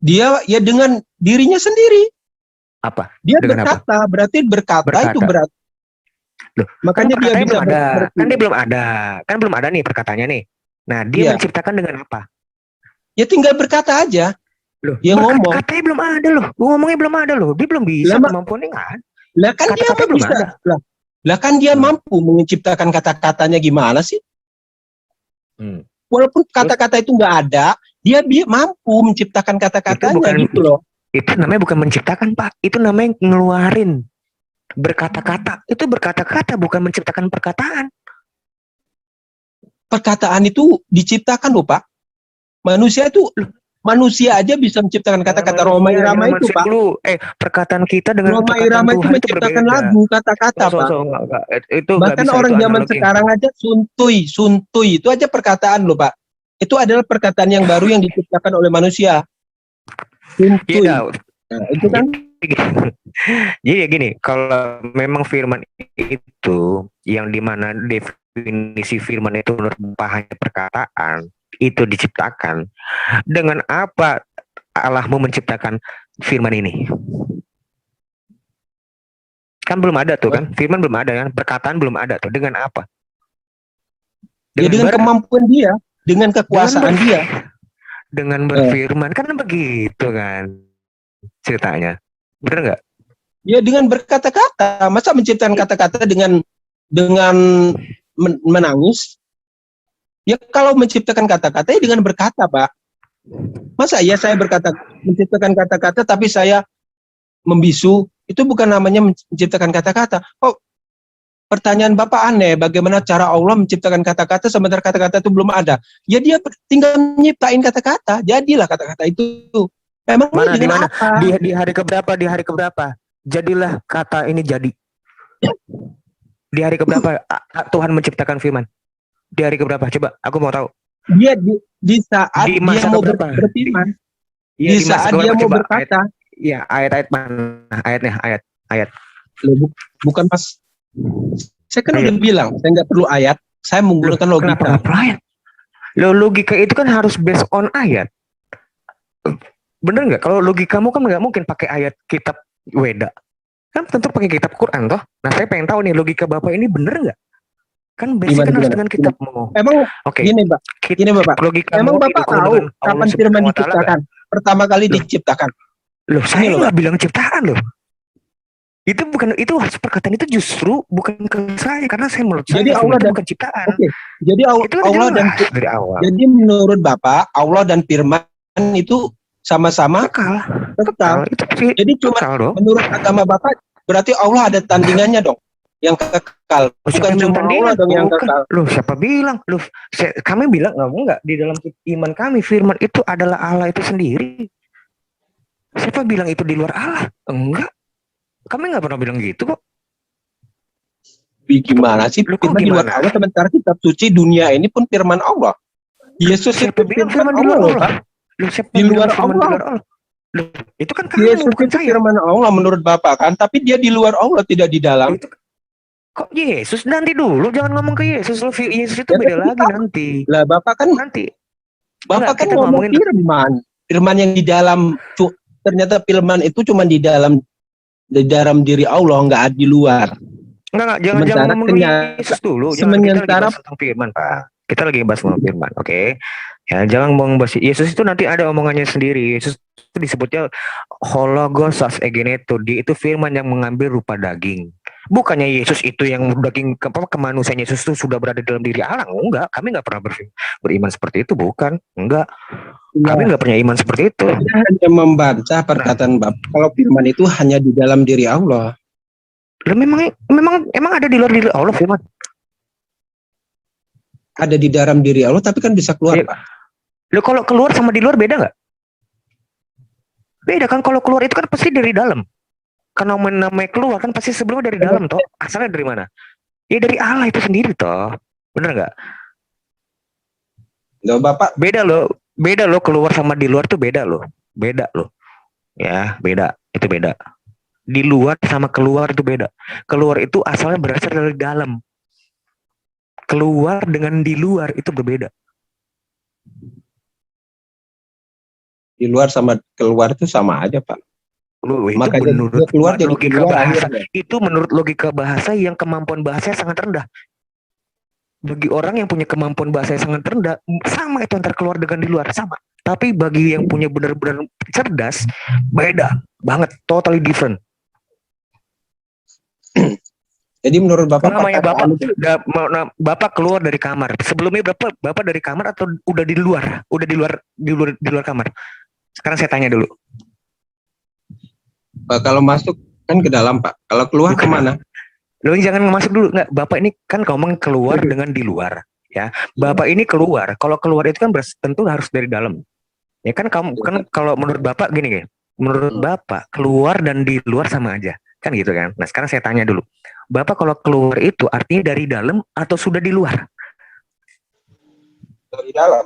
[SPEAKER 2] Dia ya dengan dirinya sendiri.
[SPEAKER 1] Apa?
[SPEAKER 2] Dia
[SPEAKER 1] Dengan
[SPEAKER 2] berkata,
[SPEAKER 1] apa?
[SPEAKER 2] berarti berkata itu berarti.
[SPEAKER 1] Loh,
[SPEAKER 2] Makanya dia bisa
[SPEAKER 1] kan dia belum ada, kan belum ada nih perkataannya nih. Nah, dia
[SPEAKER 2] Iya.
[SPEAKER 1] menciptakan dengan apa?
[SPEAKER 2] Ya tinggal berkata aja.
[SPEAKER 1] Loh,
[SPEAKER 2] Dia ngomong.
[SPEAKER 1] katanya belum ada loh. Ngomongnya belum ada loh. Dia belum bisa, kemampuannya nggak ada.
[SPEAKER 2] Lah kan dia
[SPEAKER 1] Kata-katanya belum
[SPEAKER 2] bisa.
[SPEAKER 1] ada.
[SPEAKER 2] Lah kan dia mampu menciptakan kata-katanya gimana sih? Walaupun kata-kata itu nggak ada, dia mampu menciptakan kata-katanya gitu loh.
[SPEAKER 1] Itu namanya bukan menciptakan, Pak. Itu namanya ngeluarin. Berkata-kata. Itu berkata-kata, bukan menciptakan perkataan.
[SPEAKER 2] Perkataan itu diciptakan loh, Pak. Manusia aja bisa menciptakan kata-kata. Roma Irama itu, Pak.
[SPEAKER 1] Perkataan kita dengan
[SPEAKER 2] Roma Irama itu menciptakan lagu, kata-kata, Pak. Bahkan orang zaman sekarang aja suntuy itu aja perkataan loh, Pak. Itu adalah perkataan yang baru yang diciptakan oleh manusia. Suntuy.
[SPEAKER 1] Nah,
[SPEAKER 2] itu kan.
[SPEAKER 1] Jadi ya gini, kalau memang firman itu yang dimana definisi firman itu menurut hanya perkataan, itu diciptakan, dengan apa Allahmu menciptakan firman ini? Kan belum ada tuh kan, firman belum ada kan, perkataan belum ada tuh, dengan apa?
[SPEAKER 2] Dengan kemampuan dia, dengan kekuasaan dia.
[SPEAKER 1] Dengan berfirman, kan begitu kan ceritanya, bener nggak?
[SPEAKER 2] Ya dengan berkata-kata, masa menciptakan kata-kata dengan menangis? Ya kalau menciptakan kata-kata ya dengan berkata, Pak. Masa ya saya menciptakan kata-kata tapi saya membisu, itu bukan namanya menciptakan kata-kata. Oh, pertanyaan Bapak aneh, bagaimana cara Allah menciptakan kata-kata sementara kata-kata itu belum ada? Ya dia tinggal menciptain kata-kata, jadilah kata-kata itu. Memang
[SPEAKER 1] di mana? Di hari keberapa? Di hari keberapa? Jadilah kata ini jadi. Di hari keberapa Tuhan menciptakan firman? Di hari keberapa? Coba, aku mau tahu.
[SPEAKER 2] Dia di saat dia mau berfirman. Di saat dia mau berkata.
[SPEAKER 1] Iya, ayat-ayat mana? Ayat.
[SPEAKER 2] Bukan pas. Saya kan udah bilang, saya nggak perlu ayat. Saya menggunakan logika.
[SPEAKER 1] Kenapa ayat? Logika itu kan harus based on ayat. Bener nggak? Kalau logikamu kan nggak mungkin pakai ayat kitab Weda. Kan tentu pakai kitab Quran toh. Nah saya pengen tahu nih logika Bapak ini bener nggak? Kan basic kan harus dengan kitabmu.
[SPEAKER 2] Emang gini Pak. Gini Bapak. Emang Bapak tahu kapan firman diciptakan? Pertama kali diciptakan.
[SPEAKER 1] Loh saya nggak bilang ciptaan loh. Itu perkataan itu justru bukan ke saya karena saya menurut saya
[SPEAKER 2] Allah dan
[SPEAKER 1] bukan ciptaan.
[SPEAKER 2] Okay. Jadi Allah dan
[SPEAKER 1] dari awal.
[SPEAKER 2] Jadi menurut Bapak Allah dan firman itu sama-sama kekal. Jadi cuma menurut agama Bapak berarti Allah ada tandingannya dong yang kekal. Bukan cuma Allah dong yang kekal.
[SPEAKER 1] Loh siapa bilang? Loh kami bilang enggak di dalam iman kami firman itu adalah Allah itu sendiri. Siapa bilang itu di luar Allah? Enggak. Kami nggak pernah bilang gitu kok.
[SPEAKER 2] Gimana sih? Firman di luar Allah sementara kitab suci dunia ini pun firman Allah. Yesus itu firman Allah loh, Pak. Di luar Allah.
[SPEAKER 1] Loh, itu kan kamu,
[SPEAKER 2] Yesus itu firman Allah menurut Bapak kan, tapi dia di luar Allah tidak di dalam.
[SPEAKER 1] Kok Yesus? Nanti dulu, jangan ngomong ke Yesus. Yesus itu beda lagi nanti.
[SPEAKER 2] Lah Bapak kan nanti. Bapak kan ngomong firman. Firman yang di dalam, ternyata firman itu cuma di dalam diri Allah, nggak di luar.
[SPEAKER 1] Enggak, jangan ngomong Yesus dulu. Jangan kita lagi bahas tentang firman, Pak. Kita lagi bahas tentang firman, oke? Ya, jangan ngomong basi. Yesus itu nanti ada omongannya sendiri. Yesus itu disebutnya Hologos egeneto. Dia itu firman yang mengambil rupa daging. Bukannya Yesus itu yang daging kemanusiaan Yesus itu sudah berada dalam diri Allah. Enggak, kami nggak pernah beriman seperti itu, bukan. Enggak. Kami
[SPEAKER 2] Ya,
[SPEAKER 1] nggak punya iman seperti itu.
[SPEAKER 2] saya hanya membaca perkataan Bapak. Kalau firman itu hanya di dalam diri Allah.
[SPEAKER 1] Lah memang ada di luar diri Allah firman.
[SPEAKER 2] Ada di dalam diri Allah, tapi kan bisa keluar,
[SPEAKER 1] Iya.
[SPEAKER 2] Pak.
[SPEAKER 1] Lo kalau keluar sama di luar beda nggak? Beda kan, kalau keluar itu kan pasti dari dalam. Karena namanya keluar kan pasti sebelumnya dari dalam toh. Asalnya dari mana? Ya dari Allah itu sendiri toh. Bener nggak?
[SPEAKER 2] Loh, Bapak,
[SPEAKER 1] Beda lo keluar sama di luar tuh beda lo. Beda lo. Ya, beda. Itu beda. Di luar sama keluar itu beda. Keluar itu asalnya berasal dari dalam. Keluar dengan di luar itu berbeda.
[SPEAKER 2] di luar sama keluar itu sama aja, Pak.
[SPEAKER 1] Itu
[SPEAKER 2] Makanya
[SPEAKER 1] menurut
[SPEAKER 2] dia keluar jadi
[SPEAKER 1] logika
[SPEAKER 2] keluar
[SPEAKER 1] bahasa.
[SPEAKER 2] akhirnya.
[SPEAKER 1] Itu menurut logika bahasa yang kemampuan bahasanya sangat rendah. Bagi orang yang punya kemampuan bahasa yang sangat rendah, sama itu antar keluar dengan di luar, sama. Tapi bagi yang punya benar-benar cerdas, beda banget, totally different.
[SPEAKER 2] Jadi menurut Bapak
[SPEAKER 1] Namanya
[SPEAKER 2] perkataan
[SPEAKER 1] bapak,
[SPEAKER 2] itu
[SPEAKER 1] bapak keluar dari kamar. Sebelumnya bapak dari kamar atau udah di luar? Udah di luar kamar. Sekarang saya tanya dulu.
[SPEAKER 2] kalau masuk kan ke dalam, Pak. Kalau keluar
[SPEAKER 1] Bukan.
[SPEAKER 2] kemana?
[SPEAKER 1] Lo jangan masuk dulu, nggak? Bapak ini kan ngomong keluar dengan di luar, ya. Bapak ini keluar. Kalau keluar itu kan tentu harus dari dalam. Ya kan kamu kan kalau menurut bapak gini ya. Menurut bapak keluar dan di luar sama aja, kan gitu kan? Nah sekarang saya tanya dulu. Bapak kalau keluar itu artinya dari dalam atau sudah di luar?
[SPEAKER 2] Dari dalam.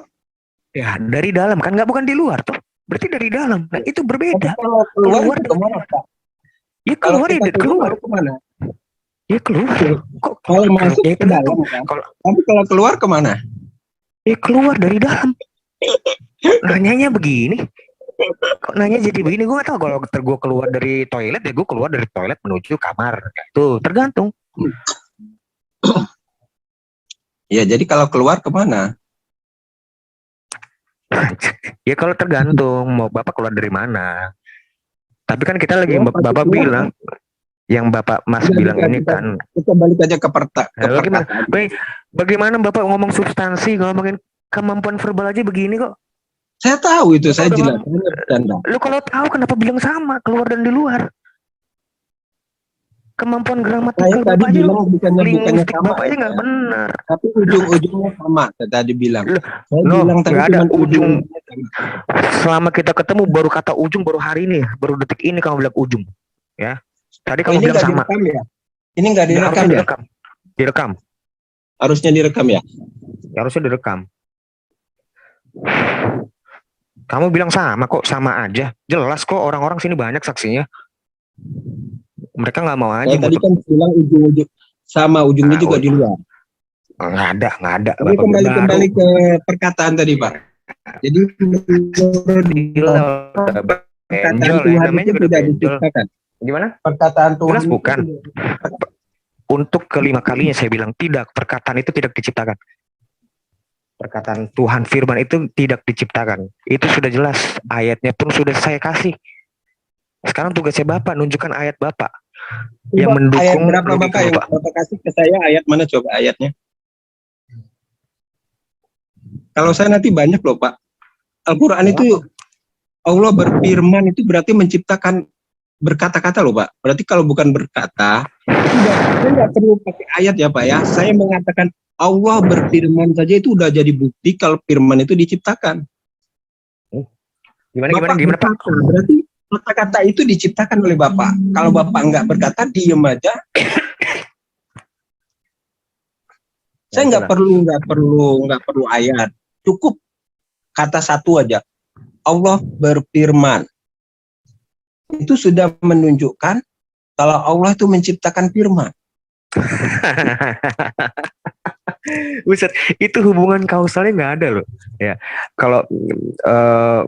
[SPEAKER 1] Ya dari dalam kan, nggak, bukan di luar tuh. Berarti dari dalam. Nah itu
[SPEAKER 2] Tapi
[SPEAKER 1] berbeda.
[SPEAKER 2] kalau keluar
[SPEAKER 1] Keluar
[SPEAKER 2] itu kemana, Pak?
[SPEAKER 1] Ya
[SPEAKER 2] Kalau
[SPEAKER 1] keluar ya
[SPEAKER 2] kita
[SPEAKER 1] keluar.
[SPEAKER 2] kemana?
[SPEAKER 1] Ya keluar. Kok
[SPEAKER 2] Kalau masuk
[SPEAKER 1] ya,
[SPEAKER 2] ke dalam, kan?
[SPEAKER 1] Kalau
[SPEAKER 2] Tapi kalau keluar kemana?
[SPEAKER 1] ya keluar dari dalam. Kok nanyanya begini? Kok nanya jadi begini? Gue gak tahu. Kalau gue keluar dari toilet ya gue keluar dari toilet menuju kamar. Tuh tergantung.
[SPEAKER 2] Ya, jadi kalau keluar kemana?
[SPEAKER 1] Ya kalau tergantung mau bapak keluar dari mana. Tapi kan kita lagi
[SPEAKER 2] Ya,
[SPEAKER 1] bapak
[SPEAKER 2] keluar,
[SPEAKER 1] bilang, yang bapak Mas
[SPEAKER 2] Udah,
[SPEAKER 1] bilang ini
[SPEAKER 2] kita-
[SPEAKER 1] kan.
[SPEAKER 2] Kita balik aja ke
[SPEAKER 1] Bagaimana?
[SPEAKER 2] perkataan.
[SPEAKER 1] Bagaimana bapak ngomong substansi, ngomongin kemampuan verbal aja begini kok.
[SPEAKER 2] Saya tahu itu, saya
[SPEAKER 1] Udah,
[SPEAKER 2] jelaskan bercanda.
[SPEAKER 1] Lu kalau tahu kenapa bilang sama keluar dan di luar? Kemampuan
[SPEAKER 2] Saya
[SPEAKER 1] gramatikal
[SPEAKER 2] tadi
[SPEAKER 1] bapak aja,
[SPEAKER 2] bilang bukannya
[SPEAKER 1] linguistik
[SPEAKER 2] sama,
[SPEAKER 1] bapak aja
[SPEAKER 2] ya.
[SPEAKER 1] nggak benar.
[SPEAKER 2] Tapi ujung-ujungnya sama. Saya tadi bilang.
[SPEAKER 1] Loh,
[SPEAKER 2] Saya
[SPEAKER 1] no,
[SPEAKER 2] bilang tadi
[SPEAKER 1] nggak ada
[SPEAKER 2] cuman
[SPEAKER 1] ujung.
[SPEAKER 2] ujung-ujungnya sama.
[SPEAKER 1] Selama kita ketemu baru kata ujung baru hari ini, baru detik ini kamu bilang ujung, ya. Tadi kamu
[SPEAKER 2] Ini
[SPEAKER 1] bilang
[SPEAKER 2] nggak
[SPEAKER 1] sama.
[SPEAKER 2] direkam ya? Ini nggak
[SPEAKER 1] Nggak,
[SPEAKER 2] direkam
[SPEAKER 1] harusnya
[SPEAKER 2] ya?
[SPEAKER 1] direkam. Direkam.
[SPEAKER 2] Harusnya direkam ya?
[SPEAKER 1] Harusnya direkam. Kamu bilang sama kok, sama aja. Jelas kok, orang-orang sini banyak saksinya. Mereka nggak mau aja.
[SPEAKER 2] Saya tadi kan bilang ujung-ujung sama, ujungnya juga di luar.
[SPEAKER 1] Nggak ada.
[SPEAKER 2] Jadi kembali ke perkataan tadi, Pak. Jadi perkataan Tuhan itu tidak diciptakan.
[SPEAKER 1] Gimana?
[SPEAKER 2] Perkataan Tuhan
[SPEAKER 1] Jelas bukan.
[SPEAKER 2] itu
[SPEAKER 1] Untuk kelima kalinya saya bilang tidak, perkataan itu tidak diciptakan. Perkataan Tuhan firman itu tidak diciptakan. Itu sudah jelas. Ayatnya pun sudah saya kasih. Sekarang tugasnya Bapak nunjukkan ayat Bapak yang mendukung
[SPEAKER 2] ayat berapa
[SPEAKER 1] logika
[SPEAKER 2] Bapak yang
[SPEAKER 1] Bapak.
[SPEAKER 2] Bapak kasih ke saya, ayat mana coba ayatnya? Kalau saya nanti banyak loh, Pak. Al-Quran itu Allah berfirman itu berarti menciptakan berkata-kata loh, Pak. Berarti kalau bukan berkata, saya nggak perlu pakai ayat ya, Pak ya. Saya mengatakan Allah berfirman saja itu udah jadi bukti kalau firman itu diciptakan.
[SPEAKER 1] Gimana Pak?
[SPEAKER 2] Berkata, berarti kata-kata itu diciptakan oleh Bapak. Kalau Bapak nggak berkata, diem aja. Saya nggak perlu ayat. Cukup kata satu aja. Allah berfirman. Itu sudah menunjukkan kalau Allah itu menciptakan firman.
[SPEAKER 1] Buset, itu hubungan kausalnya nggak ada loh. Ya, kalau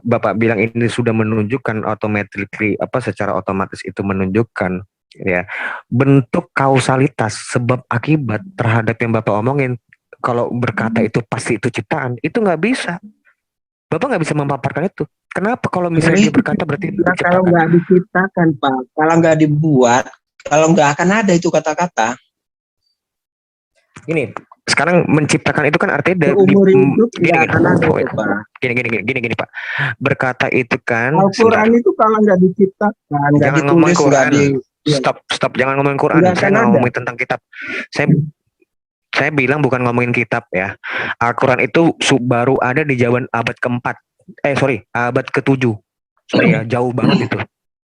[SPEAKER 1] Bapak bilang ini sudah menunjukkan automatically, secara otomatis itu menunjukkan ya bentuk kausalitas sebab akibat terhadap yang Bapak omongin. Kalau berkata itu pasti itu ciptaan, itu nggak bisa. Bapak nggak bisa memaparkan itu. Kenapa kalau misalnya dia berkata berarti
[SPEAKER 2] Nah, kalau
[SPEAKER 1] diciptakan?
[SPEAKER 2] nggak diciptakan, Pak, kalau nggak dibuat, kalau nggak akan ada itu kata-kata.
[SPEAKER 1] Ini sekarang menciptakan itu kan artinya
[SPEAKER 2] Seumur hidup
[SPEAKER 1] gini
[SPEAKER 2] nggak
[SPEAKER 1] gini,
[SPEAKER 2] akan ada itu, Pak.
[SPEAKER 1] gini Pak. Berkata itu kan sebentar.
[SPEAKER 2] Al-Quran itu kalau nggak diciptakan, nggak
[SPEAKER 1] Jangan ngomongin
[SPEAKER 2] ditulis, nggak
[SPEAKER 1] Quran.
[SPEAKER 2] di, ya,
[SPEAKER 1] Stop, jangan ngomongin Quran.
[SPEAKER 2] nggak
[SPEAKER 1] Saya
[SPEAKER 2] akan
[SPEAKER 1] nggak
[SPEAKER 2] ada.
[SPEAKER 1] ngomongin tentang kitab. Saya bilang bukan ngomongin kitab ya. Al-Quran itu baru ada di zaman abad keempat. Abad ketujuh. Sorry ya, jauh banget itu.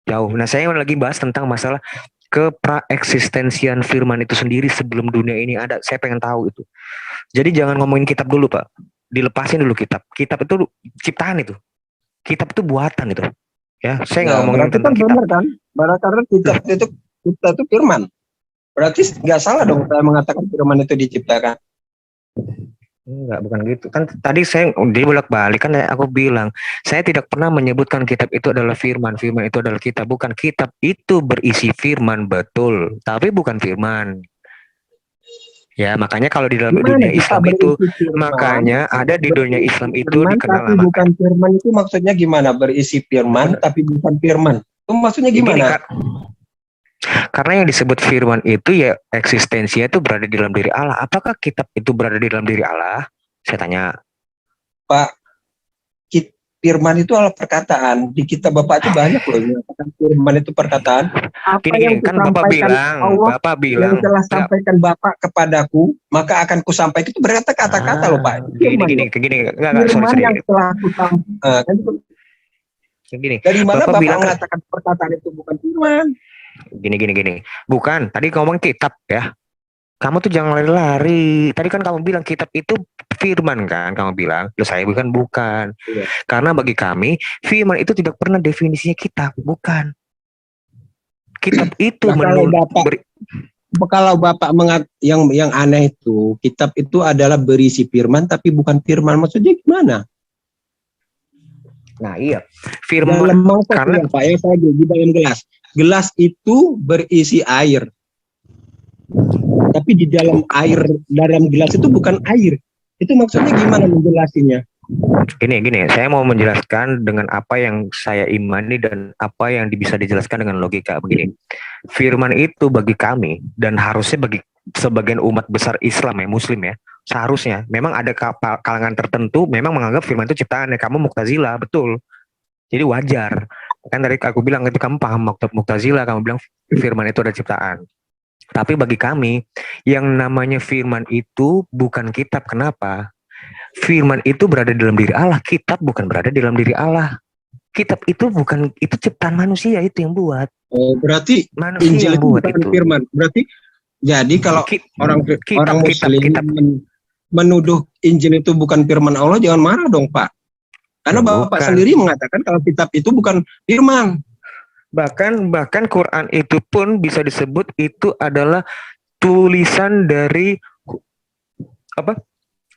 [SPEAKER 1] Jauh. Nah, saya lagi bahas tentang masalah kepraeksistensian firman itu sendiri sebelum dunia ini ada. Saya pengen tahu itu. Jadi jangan ngomongin kitab dulu, Pak. Dilepasin dulu kitab. Kitab itu ciptaan itu. Kitab itu buatan itu. Ya, saya nggak
[SPEAKER 2] Nah,
[SPEAKER 1] ngomongin
[SPEAKER 2] berarti
[SPEAKER 1] tentang
[SPEAKER 2] kan
[SPEAKER 1] kitab.
[SPEAKER 2] benar kan? Karena kita itu firman. Berarti nggak salah dong saya mengatakan firman itu diciptakan.
[SPEAKER 1] Enggak, bukan gitu. Kan tadi saya dibolak-balik kan aku bilang, saya tidak pernah menyebutkan kitab itu adalah firman, firman itu adalah kitab. Bukan, kitab itu berisi firman betul, tapi bukan firman. Ya, makanya kalau di dalam
[SPEAKER 2] Gimana
[SPEAKER 1] dunia
[SPEAKER 2] kita
[SPEAKER 1] Islam itu,
[SPEAKER 2] berisi firman?
[SPEAKER 1] makanya ada di dunia
[SPEAKER 2] Berisi
[SPEAKER 1] Islam itu
[SPEAKER 2] firman,
[SPEAKER 1] dikenal
[SPEAKER 2] tapi bukan firman itu maksudnya gimana? Berisi firman tapi bukan firman. Itu maksudnya
[SPEAKER 1] Gini,
[SPEAKER 2] gimana?
[SPEAKER 1] karena yang disebut firman itu ya eksistensinya itu berada di dalam diri Allah. Apakah kitab itu berada di dalam diri Allah? Saya tanya.
[SPEAKER 2] Pak, firman itu adalah perkataan. Di kitab Bapak itu banyak loh yang mengatakan firman itu perkataan. Apa
[SPEAKER 1] Gini,
[SPEAKER 2] yang
[SPEAKER 1] kan Bapak bilang,
[SPEAKER 2] yang telah sampaikan Bapak kepadaku, maka akan kusampaikan. Itu berkata kata-kata loh, Pak.
[SPEAKER 1] Gini, enggak,
[SPEAKER 2] firman
[SPEAKER 1] sorry.
[SPEAKER 2] yang telah kusampaikan.
[SPEAKER 1] Gini,
[SPEAKER 2] Dari mana
[SPEAKER 1] Bapak
[SPEAKER 2] Bapak
[SPEAKER 1] bilang
[SPEAKER 2] mengatakan perkataan itu bukan firman?
[SPEAKER 1] Gini. Bukan, tadi ngomong kitab ya. Kamu tuh jangan lari-lari. Tadi kan kamu bilang kitab itu firman kan, kamu bilang. Loh, saya bukan.
[SPEAKER 2] Iya.
[SPEAKER 1] Karena bagi kami, firman itu tidak pernah definisinya kitab, bukan. Kitab itu
[SPEAKER 2] kalau Bapak yang aneh itu, kitab itu adalah berisi firman tapi bukan firman. Maksudnya gimana?
[SPEAKER 1] Nah, iya. Firman
[SPEAKER 2] dalam mangkok
[SPEAKER 1] karena
[SPEAKER 2] Pak, yang saya di dalam gelas. Gelas itu berisi air. Tapi di dalam gelas itu bukan air. Itu maksudnya gimana menjelasinya?
[SPEAKER 1] Gini, saya mau menjelaskan dengan apa yang saya imani dan apa yang bisa dijelaskan dengan logika begini. Firman itu bagi kami dan harusnya bagi sebagian umat besar Islam ya, Muslim ya, seharusnya memang ada kalangan tertentu memang menganggap firman itu ciptaan ya. Kamu Mu'tazilah, betul. Jadi wajar. Kan dari aku bilang itu kamu paham Mu'tazilah, kamu bilang firman itu ada ciptaan. Tapi bagi kami yang namanya firman itu bukan kitab. Kenapa? Firman itu berada dalam diri Allah, kitab bukan berada dalam diri Allah. Kitab itu bukan, itu ciptaan manusia itu yang buat.
[SPEAKER 2] Oh, berarti
[SPEAKER 1] manusia
[SPEAKER 2] Injil
[SPEAKER 1] yang
[SPEAKER 2] itu
[SPEAKER 1] buat
[SPEAKER 2] bukan
[SPEAKER 1] itu.
[SPEAKER 2] firman. Berarti jadi kalau orang Muslim menuduh Injil itu bukan firman Allah, jangan marah dong, Pak. Karena Bapak sendiri mengatakan kalau kitab itu bukan firman.
[SPEAKER 1] Bahkan Quran itu pun bisa disebut itu adalah tulisan dari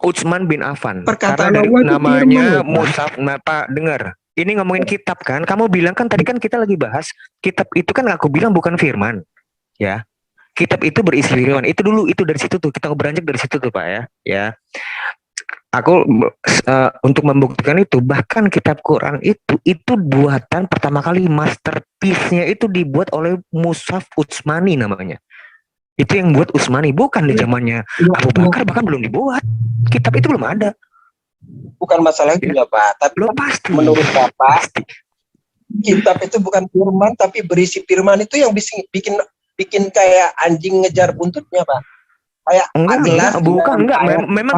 [SPEAKER 1] Utsman bin Affan.
[SPEAKER 2] Perkataan
[SPEAKER 1] karena dari
[SPEAKER 2] Allah itu
[SPEAKER 1] namanya
[SPEAKER 2] firman,
[SPEAKER 1] Mushaf. Pak, dengar. Ini ngomongin kitab kan. Kamu bilang kan tadi kan kita lagi bahas kitab itu kan aku bilang bukan firman. Ya. Kitab itu berisi firman. Itu dulu, itu dari situ tuh. Kita beranjak dari situ tuh, Pak ya. Ya. Aku untuk membuktikan itu, bahkan kitab Quran itu buatan pertama kali, masterpiece-nya itu dibuat oleh Mushaf Utsmani namanya. Itu yang buat Utsmani, bukan di zamannya Abu Bakar, bahkan belum dibuat. Kitab itu belum ada.
[SPEAKER 2] Bukan masalah itu ya, Pak. Tapi
[SPEAKER 1] pasti.
[SPEAKER 2] Menurut Bapak, kitab itu bukan firman, tapi berisi firman itu yang bikin kayak anjing ngejar buntutnya, Pak. Kayak gelas.
[SPEAKER 1] Memang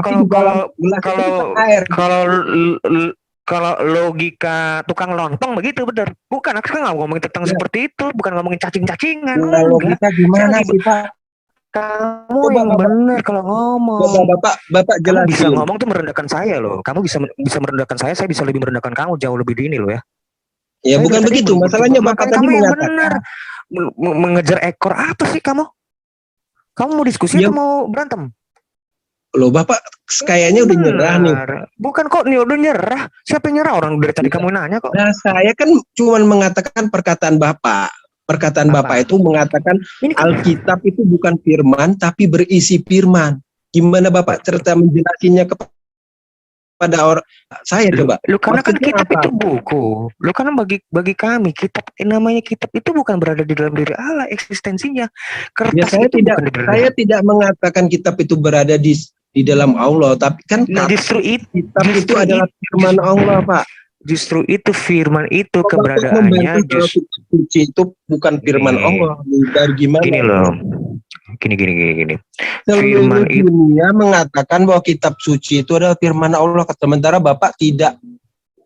[SPEAKER 1] kalau logika tukang lontong begitu benar. Bukan, aku nggak ngomongin tentang seperti itu, bukan ngomongin cacing-cacingan.
[SPEAKER 2] Logika gimana sih, Pak?
[SPEAKER 1] Kamu yang benar kalau ngomong.
[SPEAKER 2] Bapak jelasin.
[SPEAKER 1] Kamu bisa ngomong tuh merendahkan saya loh. Kamu bisa merendahkan saya bisa lebih merendahkan kamu jauh lebih dini loh ya.
[SPEAKER 2] Ya saya bukan begitu. Masalahnya Bapak tadi mengatakan
[SPEAKER 1] benar. Mengejar ekor apa sih kamu? Kamu mau diskusi atau mau berantem?
[SPEAKER 2] Loh, Bapak kayaknya udah nyerah nih.
[SPEAKER 1] Bukan kok nih udah nyerah. Siapa yang nyerah? Orang dari tadi kamu nanya kok.
[SPEAKER 2] Nah, saya kan cuma mengatakan perkataan Bapak. Perkataan Bapak itu mengatakan Alkitab itu bukan firman tapi berisi firman. Gimana Bapak cerita menjelasinya kepada pada orang saya coba.
[SPEAKER 1] Lu karena kan
[SPEAKER 2] Maksudnya
[SPEAKER 1] kitab
[SPEAKER 2] apa?
[SPEAKER 1] itu buku. Lu karena bagi kami kitab namanya kitab itu bukan berada di dalam diri Allah eksistensinya.
[SPEAKER 2] Ya
[SPEAKER 1] Kertas
[SPEAKER 2] saya
[SPEAKER 1] itu
[SPEAKER 2] tidak
[SPEAKER 1] bukan di dalam
[SPEAKER 2] saya tidak mengatakan kitab itu berada di dalam Allah, tapi kan
[SPEAKER 1] Nah, justru itu
[SPEAKER 2] kitab itu adalah firman Allah, Pak.
[SPEAKER 1] Justru itu firman itu
[SPEAKER 2] Kok Bapak
[SPEAKER 1] keberadaannya
[SPEAKER 2] membantah kalau kitab suci itu bukan firman
[SPEAKER 1] Gini.
[SPEAKER 2] Allah? Dari gimana?
[SPEAKER 1] gini loh. Gini.
[SPEAKER 2] Seluruh
[SPEAKER 1] Firman itu
[SPEAKER 2] dunia mengatakan bahwa kitab suci itu adalah firman Allah, sementara Bapak tidak,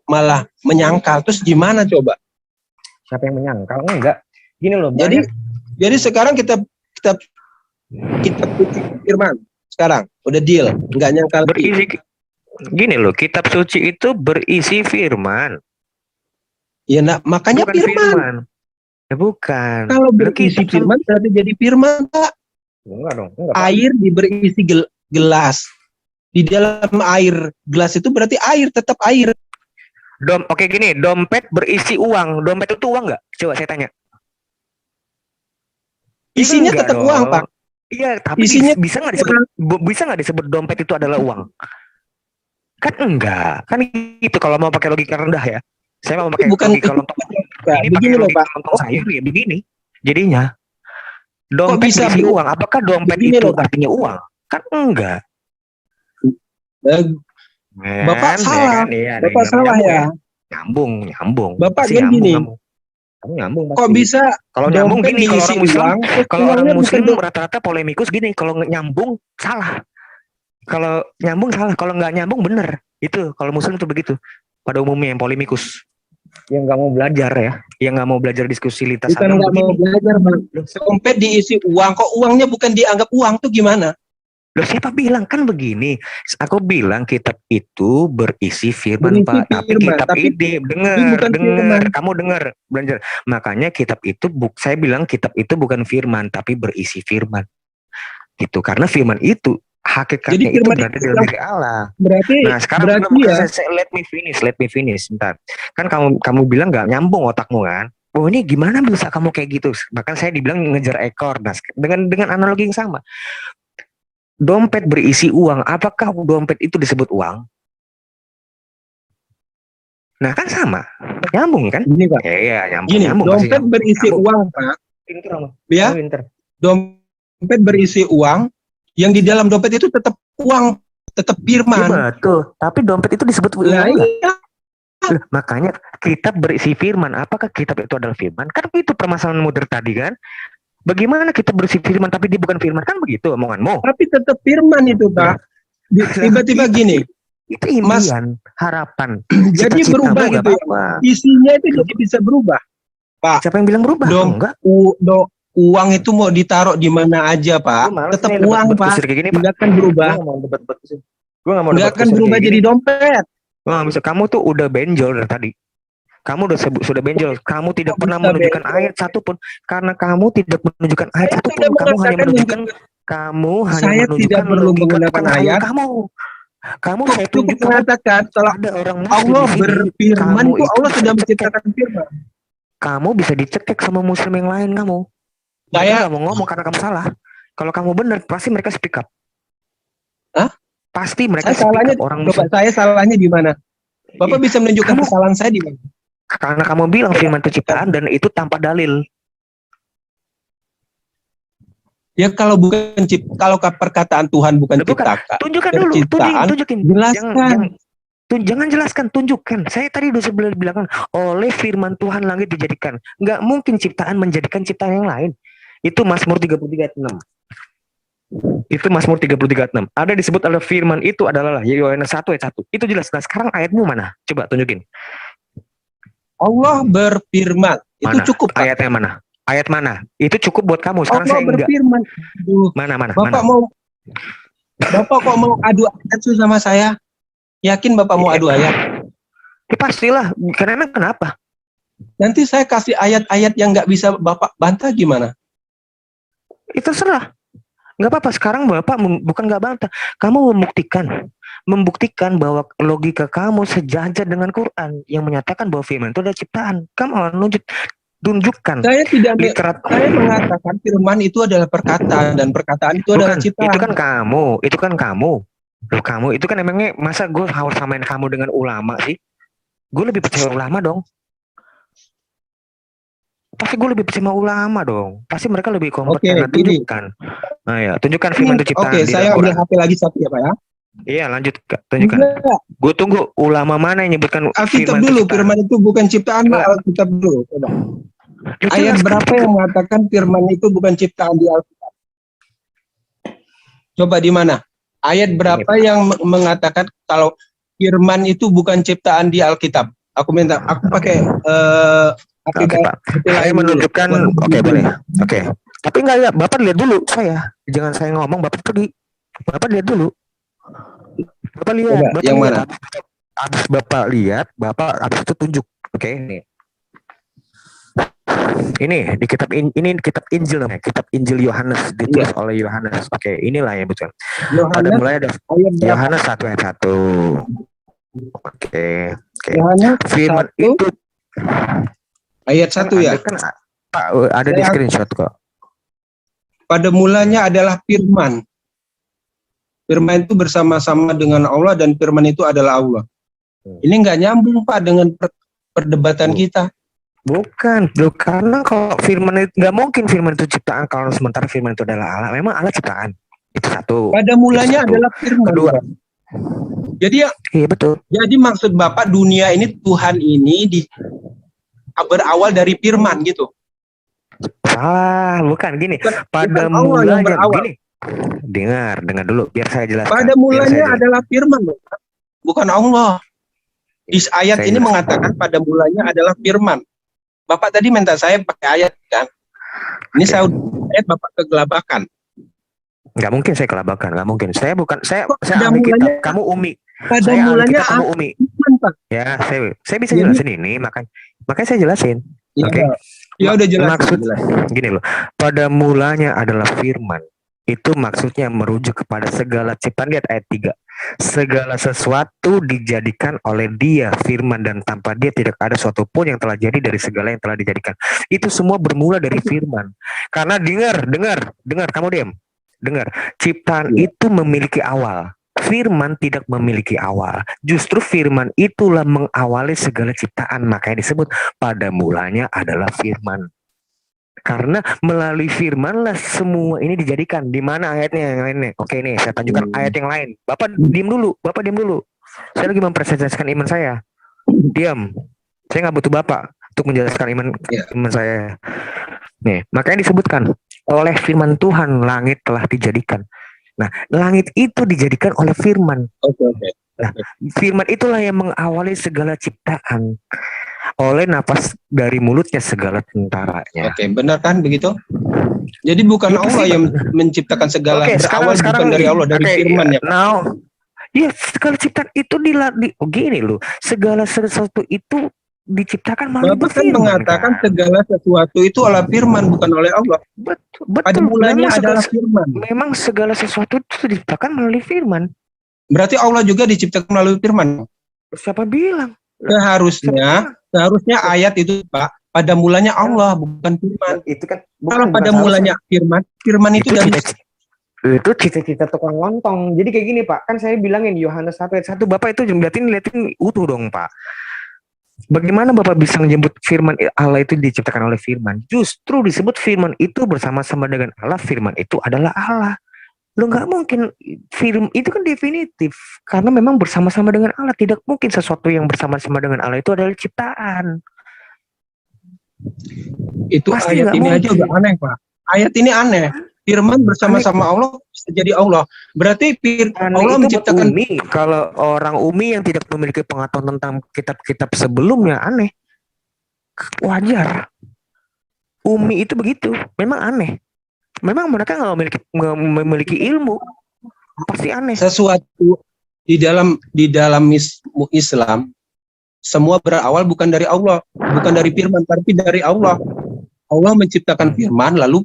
[SPEAKER 2] malah menyangkal. Terus gimana coba?
[SPEAKER 1] siapa yang menyangkal? Enggak. Gini loh.
[SPEAKER 2] Jadi sekarang kitab suci firman sekarang udah deal, nggak nyangkal.
[SPEAKER 1] Gini loh, kitab suci itu berisi firman.
[SPEAKER 2] Ya nak, makanya
[SPEAKER 1] Bukan
[SPEAKER 2] firman.
[SPEAKER 1] Ya bukan.
[SPEAKER 2] Kalau berisi firman berarti jadi firman, Pak.
[SPEAKER 1] Enggak dong.
[SPEAKER 2] Air berisi gelas. Di dalam air gelas itu berarti air, tetap air.
[SPEAKER 1] Oke gini, dompet berisi uang. Dompet itu uang nggak? Coba saya tanya.
[SPEAKER 2] Isinya
[SPEAKER 1] Enggak
[SPEAKER 2] tetap
[SPEAKER 1] dong.
[SPEAKER 2] uang, Pak.
[SPEAKER 1] Iya, tapi
[SPEAKER 2] Isinya
[SPEAKER 1] bisa nggak disebut dompet itu adalah uang? Kan enggak. Kan itu kalau mau pakai logika rendah ya. Saya mau pakai logika lontong. Ini pakai logika lontong sayur ya begini. Jadinya dompet
[SPEAKER 2] bisa
[SPEAKER 1] berisi uang. Apakah dompet
[SPEAKER 2] begini
[SPEAKER 1] itu
[SPEAKER 2] loh, Pak?
[SPEAKER 1] artinya uang? Kan enggak.
[SPEAKER 2] Bapak salah.
[SPEAKER 1] Iya,
[SPEAKER 2] Bapak salah ya.
[SPEAKER 1] Nyambung.
[SPEAKER 2] Bapak
[SPEAKER 1] Pasti
[SPEAKER 2] kan gini.
[SPEAKER 1] Kamu nyambung pasti.
[SPEAKER 2] Kok bisa
[SPEAKER 1] kalau nyambung
[SPEAKER 2] dompet
[SPEAKER 1] gini, kalau orang muslim
[SPEAKER 2] bukan
[SPEAKER 1] rata-rata polemikus gini, kalau nyambung salah. Kalau nyambung salah, kalau nggak nyambung bener. Itu kalau muslim itu begitu. Pada umumnya yang polemikus, yang nggak mau belajar ya, yang nggak mau belajar diskusi lintas
[SPEAKER 2] bukan
[SPEAKER 1] agama
[SPEAKER 2] nggak mau belajar, Bang. Dompet diisi uang, kok uangnya bukan dianggap uang tuh gimana?
[SPEAKER 1] Loh, siapa bilang? Kan begini, aku bilang kitab itu berisi firman,
[SPEAKER 2] Berisi
[SPEAKER 1] Pak. Tapi
[SPEAKER 2] firman,
[SPEAKER 1] kitab
[SPEAKER 2] tapi
[SPEAKER 1] ini
[SPEAKER 2] bukan firman.
[SPEAKER 1] kamu dengar belajar. Makanya kitab itu saya bilang kitab itu bukan firman, tapi berisi firman. Gitu, karena firman itu hakikatnya
[SPEAKER 2] Jadi
[SPEAKER 1] itu
[SPEAKER 2] firman
[SPEAKER 1] berada
[SPEAKER 2] itu
[SPEAKER 1] dalam diri Allah.
[SPEAKER 2] Berarti
[SPEAKER 1] Nah sekarang let me finish, bentar. Kan kamu bilang nggak nyambung otakmu kan? Oh ini gimana bisa kamu kayak gitu? Bahkan saya dibilang ngejar ekor. Nah dengan analogi yang sama. Dompet berisi uang, apakah dompet itu disebut uang? Nah kan sama, nyambung kan?
[SPEAKER 2] Gini, Pak.
[SPEAKER 1] Iya,
[SPEAKER 2] nyambung. Dompet berisi uang, Pak.
[SPEAKER 1] Pinter,
[SPEAKER 2] Ya. Dompet berisi uang, yang di dalam dompet itu tetap uang, tetap firman.
[SPEAKER 1] Ya, betul. Tapi dompet itu disebut uang.
[SPEAKER 2] Iya.
[SPEAKER 1] Makanya kitab berisi firman. Apakah kitab itu adalah firman? Kan itu permasalahan muter tadi kan? Bagaimana kita berisi firman tapi dia bukan firman? Kan begitu omonganmu.
[SPEAKER 2] Tapi tetap firman itu, Pak. Tiba-tiba gini.
[SPEAKER 1] Itu impian, harapan.
[SPEAKER 2] Jadi berubah gitu ya. Isinya itu jadi bisa berubah, Pak.
[SPEAKER 1] Siapa yang bilang berubah? Enggak.
[SPEAKER 2] Uang itu mau ditaruh di mana aja, Pak. Tetap uang, Pak. Tidak akan berubah. Tidak akan berubah jadi dompet.
[SPEAKER 1] Wah, bisa kamu tuh udah benjol dari tadi. Kamu sudah benjol. Kamu tidak pernah menunjukkan ayat satupun. Karena kamu tidak menunjukkan ayat satupun. Kamu hanya menunjukkan
[SPEAKER 2] tidak perlu menggunakan ayat.
[SPEAKER 1] Kamu saya tunjuk
[SPEAKER 2] mengatakan kalau
[SPEAKER 1] ada orang
[SPEAKER 2] Allah berfirman itu Allah sudah menciptakan firman.
[SPEAKER 1] Kamu bisa dicekek sama muslim yang lain kamu. Saya mau ngomong karena kamu salah. Kalau kamu benar pasti mereka speak up.
[SPEAKER 2] Hah?
[SPEAKER 1] Pasti mereka speak up orang muslim.
[SPEAKER 2] Saya salahnya di mana? Bapak bisa menunjukkan kesalahan saya di mana?
[SPEAKER 1] Karena kamu bilang firman itu ciptaan dan itu tanpa dalil.
[SPEAKER 2] Ya kalau perkataan Tuhan bukan ciptakan.
[SPEAKER 1] Tunjukkan dulu, tunjukin.
[SPEAKER 2] Jelaskan.
[SPEAKER 1] Jangan jelaskan, tunjukkan. Saya tadi udah sebelum bilang oleh firman Tuhan langit dijadikan. Nggak mungkin ciptaan menjadikan ciptaan yang lain. Itu Mazmur 33 ayat 6. Itu Mazmur 33 ayat 6. Ada disebut adalah firman itu adalah Yohanes 1 ayat 1. Itu jelas. Nah sekarang ayatmu mana? Coba tunjukin.
[SPEAKER 2] Allah berfirman. Itu cukup, Pak.
[SPEAKER 1] Ayatnya mana? Ayat mana? Itu cukup buat kamu. Sekarang
[SPEAKER 2] Allah
[SPEAKER 1] saya enggak.
[SPEAKER 2] Berfirman. Bapak kok mau adu ayat sama saya? Yakin Bapak mau adu ayat?
[SPEAKER 1] Ya pastilah. Karena kenapa?
[SPEAKER 2] Nanti saya kasih ayat-ayat yang nggak bisa Bapak bantah gimana?
[SPEAKER 1] Itu terserah. Nggak apa-apa. Sekarang Bapak bukan nggak bantah. Kamu membuktikan bahwa logika kamu sejajar dengan Quran yang menyatakan bahwa firman itu adalah ciptaan. Kamu tunjukkan.
[SPEAKER 2] Saya mengatakan firman itu adalah perkataan dan perkataan itu adalah ciptaan.
[SPEAKER 1] Itu kan kamu. Loh, kamu itu kan emangnya masa gue harus samain kamu dengan ulama sih? Gue lebih percaya ulama dong. Pasti gue lebih percaya sama ulama dong. Pasti mereka lebih
[SPEAKER 2] Oke,
[SPEAKER 1] kompeten. Nah,
[SPEAKER 2] gini.
[SPEAKER 1] tunjukkan. Nah ya, tunjukkan
[SPEAKER 2] Ini,
[SPEAKER 1] firman itu
[SPEAKER 2] oke,
[SPEAKER 1] ciptaan di dalam
[SPEAKER 2] saya ambil
[SPEAKER 1] Quran.
[SPEAKER 2] HP lagi satu ya Pak ya.
[SPEAKER 1] Iya, lanjut Kak, tunjukkan.
[SPEAKER 2] Enggak,
[SPEAKER 1] Gue tunggu ulama mana yang nyebutkan
[SPEAKER 2] Alkitab
[SPEAKER 1] firman itu
[SPEAKER 2] dulu.
[SPEAKER 1] ciptaan.
[SPEAKER 2] Firman itu bukan ciptaan, Pak.
[SPEAKER 1] Enggak.
[SPEAKER 2] Alkitab dulu. Coba.
[SPEAKER 1] Ya,
[SPEAKER 2] Ayat
[SPEAKER 1] jelas,
[SPEAKER 2] berapa yang mengatakan firman itu bukan ciptaan di Alkitab? Coba di mana? Ayat berapa
[SPEAKER 1] Pak.
[SPEAKER 2] yang mengatakan kalau firman itu bukan ciptaan di Alkitab? Aku minta, aku pakai HP
[SPEAKER 1] Oke Pak,
[SPEAKER 2] HP
[SPEAKER 1] saya
[SPEAKER 2] lain dulu.
[SPEAKER 1] menunjukkan, oke boleh, oke. Tapi enggak ya, Bapak lihat dulu saya. Jangan saya ngomong, Bapak pergi. Bapak lihat dulu. Bapak lihat,
[SPEAKER 2] Coba,
[SPEAKER 1] Bapak
[SPEAKER 2] yang
[SPEAKER 1] lihat.
[SPEAKER 2] mana?
[SPEAKER 1] Habis Bapak lihat, Bapak habis itu tunjuk. Oke, nih. Ini di kitab ini kitab Injil namanya, kitab Injil Yohanes ditulis
[SPEAKER 2] Iya.
[SPEAKER 1] oleh Yohanes. Oke, inilah yang betul. Pada
[SPEAKER 2] Yohanes
[SPEAKER 1] mulai ada
[SPEAKER 2] ayat berapa?
[SPEAKER 1] Yohanes 1 ayat 1. Oke. Oke.
[SPEAKER 2] Yohanes
[SPEAKER 1] Firman
[SPEAKER 2] 1
[SPEAKER 1] itu
[SPEAKER 2] ayat
[SPEAKER 1] kan
[SPEAKER 2] 1 ya.
[SPEAKER 1] ada kan Pak, ada di
[SPEAKER 2] Saya-
[SPEAKER 1] screenshot kok.
[SPEAKER 2] Pada mulanya adalah firman. Firman itu bersama-sama dengan Allah dan firman itu adalah Allah. Ini nggak nyambung Pak dengan perdebatan kita.
[SPEAKER 1] Bukan, loh, karena kalau firman itu nggak mungkin firman itu ciptaan kalau sementara firman itu adalah Allah. Memang Allah ciptaan. Itu satu.
[SPEAKER 2] Pada mulanya
[SPEAKER 1] Itu satu.
[SPEAKER 2] adalah firman.
[SPEAKER 1] Kedua.
[SPEAKER 2] Pak. Jadi
[SPEAKER 1] Iya betul.
[SPEAKER 2] jadi maksud Bapak dunia ini Tuhan ini berawal dari firman gitu.
[SPEAKER 1] Salah, bukan gini. Pada
[SPEAKER 2] bukan Allah yang
[SPEAKER 1] mulanya
[SPEAKER 2] berawal.
[SPEAKER 1] gini. Dengar dulu biar saya jelaskan.
[SPEAKER 2] Pada mulanya adalah firman, Bapak. Bukan Allah. Di ayat
[SPEAKER 1] Saya
[SPEAKER 2] ini
[SPEAKER 1] jelaskan.
[SPEAKER 2] mengatakan pada mulanya adalah firman. Bapak tadi minta saya pakai ayat kan? Ini
[SPEAKER 1] Oke.
[SPEAKER 2] saya ayat Bapak kegelabakan.
[SPEAKER 1] Nggak mungkin saya kelabakan, nggak mungkin. Saya bukan, saya
[SPEAKER 2] Kok pada
[SPEAKER 1] ahli kitab,
[SPEAKER 2] mulanya-
[SPEAKER 1] kamu umi.
[SPEAKER 2] Pada
[SPEAKER 1] Saya ahli
[SPEAKER 2] mulanya
[SPEAKER 1] kitab, kamu umi.
[SPEAKER 2] firman, Pak.
[SPEAKER 1] Ya, saya bisa
[SPEAKER 2] Jadi-
[SPEAKER 1] jelasin ini, makanya saya jelasin.
[SPEAKER 2] Ya,
[SPEAKER 1] Oke.
[SPEAKER 2] ya udah jelas.
[SPEAKER 1] Maksud
[SPEAKER 2] jelas.
[SPEAKER 1] gini loh, pada mulanya adalah firman. Itu maksudnya merujuk kepada segala ciptaan. Lihat ayat 3. Segala sesuatu dijadikan oleh dia, firman, dan tanpa dia tidak ada suatu pun yang telah jadi dari segala yang telah dijadikan. Itu semua bermula dari firman. Karena dengar, kamu diam. Dengar, ciptaan
[SPEAKER 2] Iya.
[SPEAKER 1] itu memiliki awal. Firman tidak memiliki awal. Justru firman itulah mengawali segala ciptaan. Makanya disebut pada mulanya adalah firman. Karena melalui firman lah semua ini dijadikan. Di mana ayatnya yang lainnya? Oke nih, saya tunjukkan ayat yang lain. Bapak diam dulu. Saya lagi mempresentasikan iman saya. Diam. Saya nggak butuh Bapak untuk menjelaskan iman saya. Nih, makanya disebutkan oleh firman Tuhan langit telah dijadikan. Nah, langit itu dijadikan oleh firman.
[SPEAKER 2] Oke.
[SPEAKER 1] Firman itulah yang mengawali segala ciptaan. Oleh napas dari mulutnya segala tentaranya.
[SPEAKER 2] Oke, benar kan begitu? Jadi bukan
[SPEAKER 1] Itu
[SPEAKER 2] Allah
[SPEAKER 1] sih,
[SPEAKER 2] yang menciptakan segala,
[SPEAKER 1] Oke,
[SPEAKER 2] berawal bukan dari Allah, dari
[SPEAKER 1] oke,
[SPEAKER 2] firman ya. Pak.
[SPEAKER 1] Now, ya segala ciptaan itu gini loh. Segala sesuatu itu diciptakan melalui
[SPEAKER 2] Bapak kan
[SPEAKER 1] firman,
[SPEAKER 2] mengatakan
[SPEAKER 1] kan?
[SPEAKER 2] segala sesuatu itu adalah firman, bukan oleh Allah.
[SPEAKER 1] Betul.
[SPEAKER 2] Pada mulanya
[SPEAKER 1] Memang
[SPEAKER 2] adalah firman.
[SPEAKER 1] memang segala sesuatu itu diciptakan melalui firman.
[SPEAKER 2] Berarti Allah juga diciptakan melalui firman.
[SPEAKER 1] Siapa bilang?
[SPEAKER 2] Seharusnya ayat itu Pak, pada mulanya Allah, bukan firman.
[SPEAKER 1] Itu kan
[SPEAKER 2] Kalau pada mulanya firman itu dari
[SPEAKER 1] itu cita-cita tukang lontong. Jadi kayak gini Pak, kan saya bilangin Yohanes 1 ayat 1, Bapak itu liatin utuh dong Pak. Bagaimana Bapak bisa menyebut firman Allah itu diciptakan oleh firman? Justru disebut firman itu bersama-sama dengan Allah, firman itu adalah Allah. Lo nggak mungkin firman itu kan definitif karena memang bersama-sama dengan Allah. Tidak mungkin sesuatu yang bersama-sama dengan Allah itu adalah ciptaan.
[SPEAKER 2] itu
[SPEAKER 1] Pasti
[SPEAKER 2] ayat
[SPEAKER 1] nggak
[SPEAKER 2] ini aja
[SPEAKER 1] mungkin.
[SPEAKER 2] udah aneh Pak. Ayat ini aneh. Firman bersama-sama Allah bisa jadi Allah. Berarti
[SPEAKER 1] Aneh
[SPEAKER 2] Allah
[SPEAKER 1] itu
[SPEAKER 2] menciptakan
[SPEAKER 1] buat umi. Kalau orang umi yang tidak memiliki pengetahuan tentang kitab-kitab sebelumnya aneh. Wajar. Umi itu begitu. Memang aneh. Memang mereka nggak memiliki ilmu. Pasti aneh.
[SPEAKER 2] sesuatu di dalam Islam semua berawal bukan dari Allah, bukan dari firman, tapi dari Allah. Allah menciptakan firman, lalu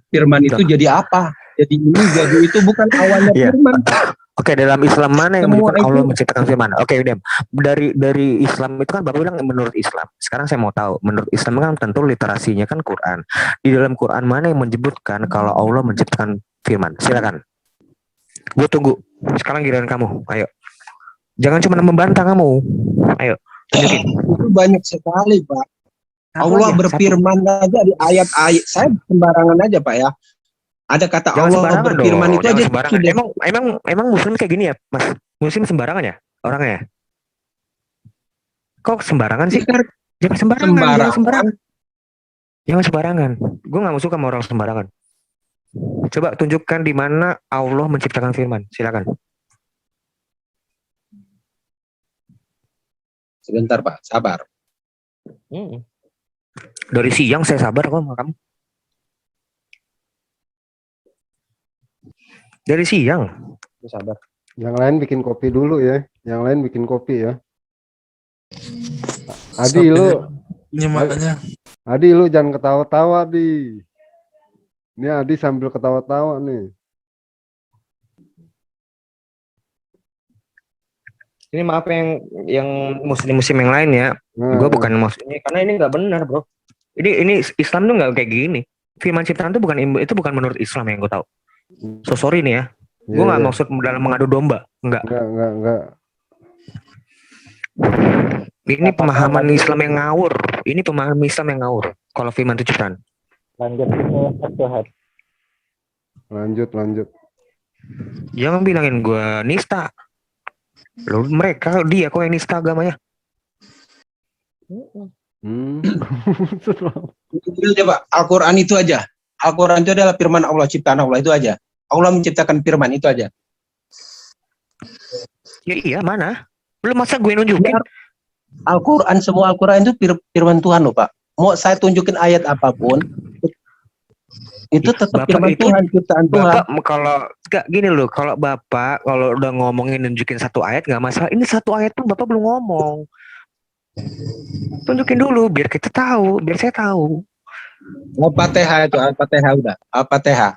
[SPEAKER 2] firman itu jadi apa? Jadi ini, jadi itu, bukan awalnya
[SPEAKER 1] Iya.
[SPEAKER 2] firman.
[SPEAKER 1] Oke, dalam Islam mana yang
[SPEAKER 2] Semua
[SPEAKER 1] menyebutkan Allah
[SPEAKER 2] itu-
[SPEAKER 1] menciptakan firman? Oke, udah. Dari Islam itu kan Bapak bilang menurut Islam. Sekarang saya mau tahu, menurut Islam kan tentu literasinya kan Quran. Di dalam Quran mana yang menyebutkan kalau Allah menciptakan firman? Silakan. Gue tunggu. Sekarang giliran kamu. Ayo. Jangan cuma membantah kamu. Ayo, tunjukin.
[SPEAKER 2] Itu banyak sekali, Pak.
[SPEAKER 1] Satu
[SPEAKER 2] Allah
[SPEAKER 1] aja,
[SPEAKER 2] berfirman aja di ayat-ayat. Saya sembarangan aja, Pak ya. Ada kata
[SPEAKER 1] Jangan
[SPEAKER 2] Allah
[SPEAKER 1] sembarangan
[SPEAKER 2] berfirman
[SPEAKER 1] dong.
[SPEAKER 2] itu
[SPEAKER 1] Jangan
[SPEAKER 2] aja
[SPEAKER 1] sembarangan.
[SPEAKER 2] sudah.
[SPEAKER 1] Emang muslim kayak gini ya, Mas? Muslim sembarangan ya orangnya ya? Kok sembarangan sih? Jangan sembarangan, jangan
[SPEAKER 2] Sembarangan.
[SPEAKER 1] sembarangan. Jangan sembarangan. Gue nggak mau suka sama orang sembarangan. Coba tunjukkan di mana Allah menciptakan firman. Silakan.
[SPEAKER 2] Sebentar, Pak. Sabar.
[SPEAKER 1] Dari siang saya sabar kok sama kamu. Dari siang. Saya sabar.
[SPEAKER 3] Yang lain bikin kopi dulu ya. Yang lain bikin kopi ya. Adi lu,
[SPEAKER 5] Ini makanya
[SPEAKER 3] Adi lu jangan ketawa-tawa di. Ini Adi sambil ketawa-tawa nih.
[SPEAKER 1] Ini maaf yang muslim-muslim yang lain ya.
[SPEAKER 3] Nah,
[SPEAKER 1] Gue bukan maksudnya karena ini nggak benar, bro. Ini Islam tuh nggak kayak gini. Firman ciptaan tuh bukan menurut Islam yang gue tahu. So sorry nih ya. Gue nggak maksud dalam mengadu domba. Enggak.
[SPEAKER 3] Enggak.
[SPEAKER 1] Ini pemahaman Islam yang ngawur. Ini pemahaman Islam yang ngawur. Kalau firman itu ciptaan.
[SPEAKER 3] Lanjut.
[SPEAKER 1] Jangan bilangin gue nista. Loh, dia kok yang nista agamanya.
[SPEAKER 2] Itu aja, Pak. Al-Quran itu aja. Al-Quran itu adalah firman Allah, ciptaan Allah itu aja. Allah menciptakan firman itu aja.
[SPEAKER 1] Ya iya, mana? Belum masa gue nunjukin.
[SPEAKER 2] Al-Quran, semua Al-Quran itu firman Tuhan loh, Pak. Mau saya tunjukin ayat apapun, itu tetap
[SPEAKER 1] Bapak
[SPEAKER 2] firman
[SPEAKER 1] itu-
[SPEAKER 2] Tuhan, ciptaan Tuhan.
[SPEAKER 1] Bapak kalau nggak gini loh, kalau Bapak kalau udah ngomongin nunjukin satu ayat nggak masalah. Ini satu ayat pun Bapak belum ngomong. Tunjukin dulu biar kita tahu, biar saya tahu.
[SPEAKER 2] Al-Fatihah itu, Al-Fatihah udah. Al-Fatihah.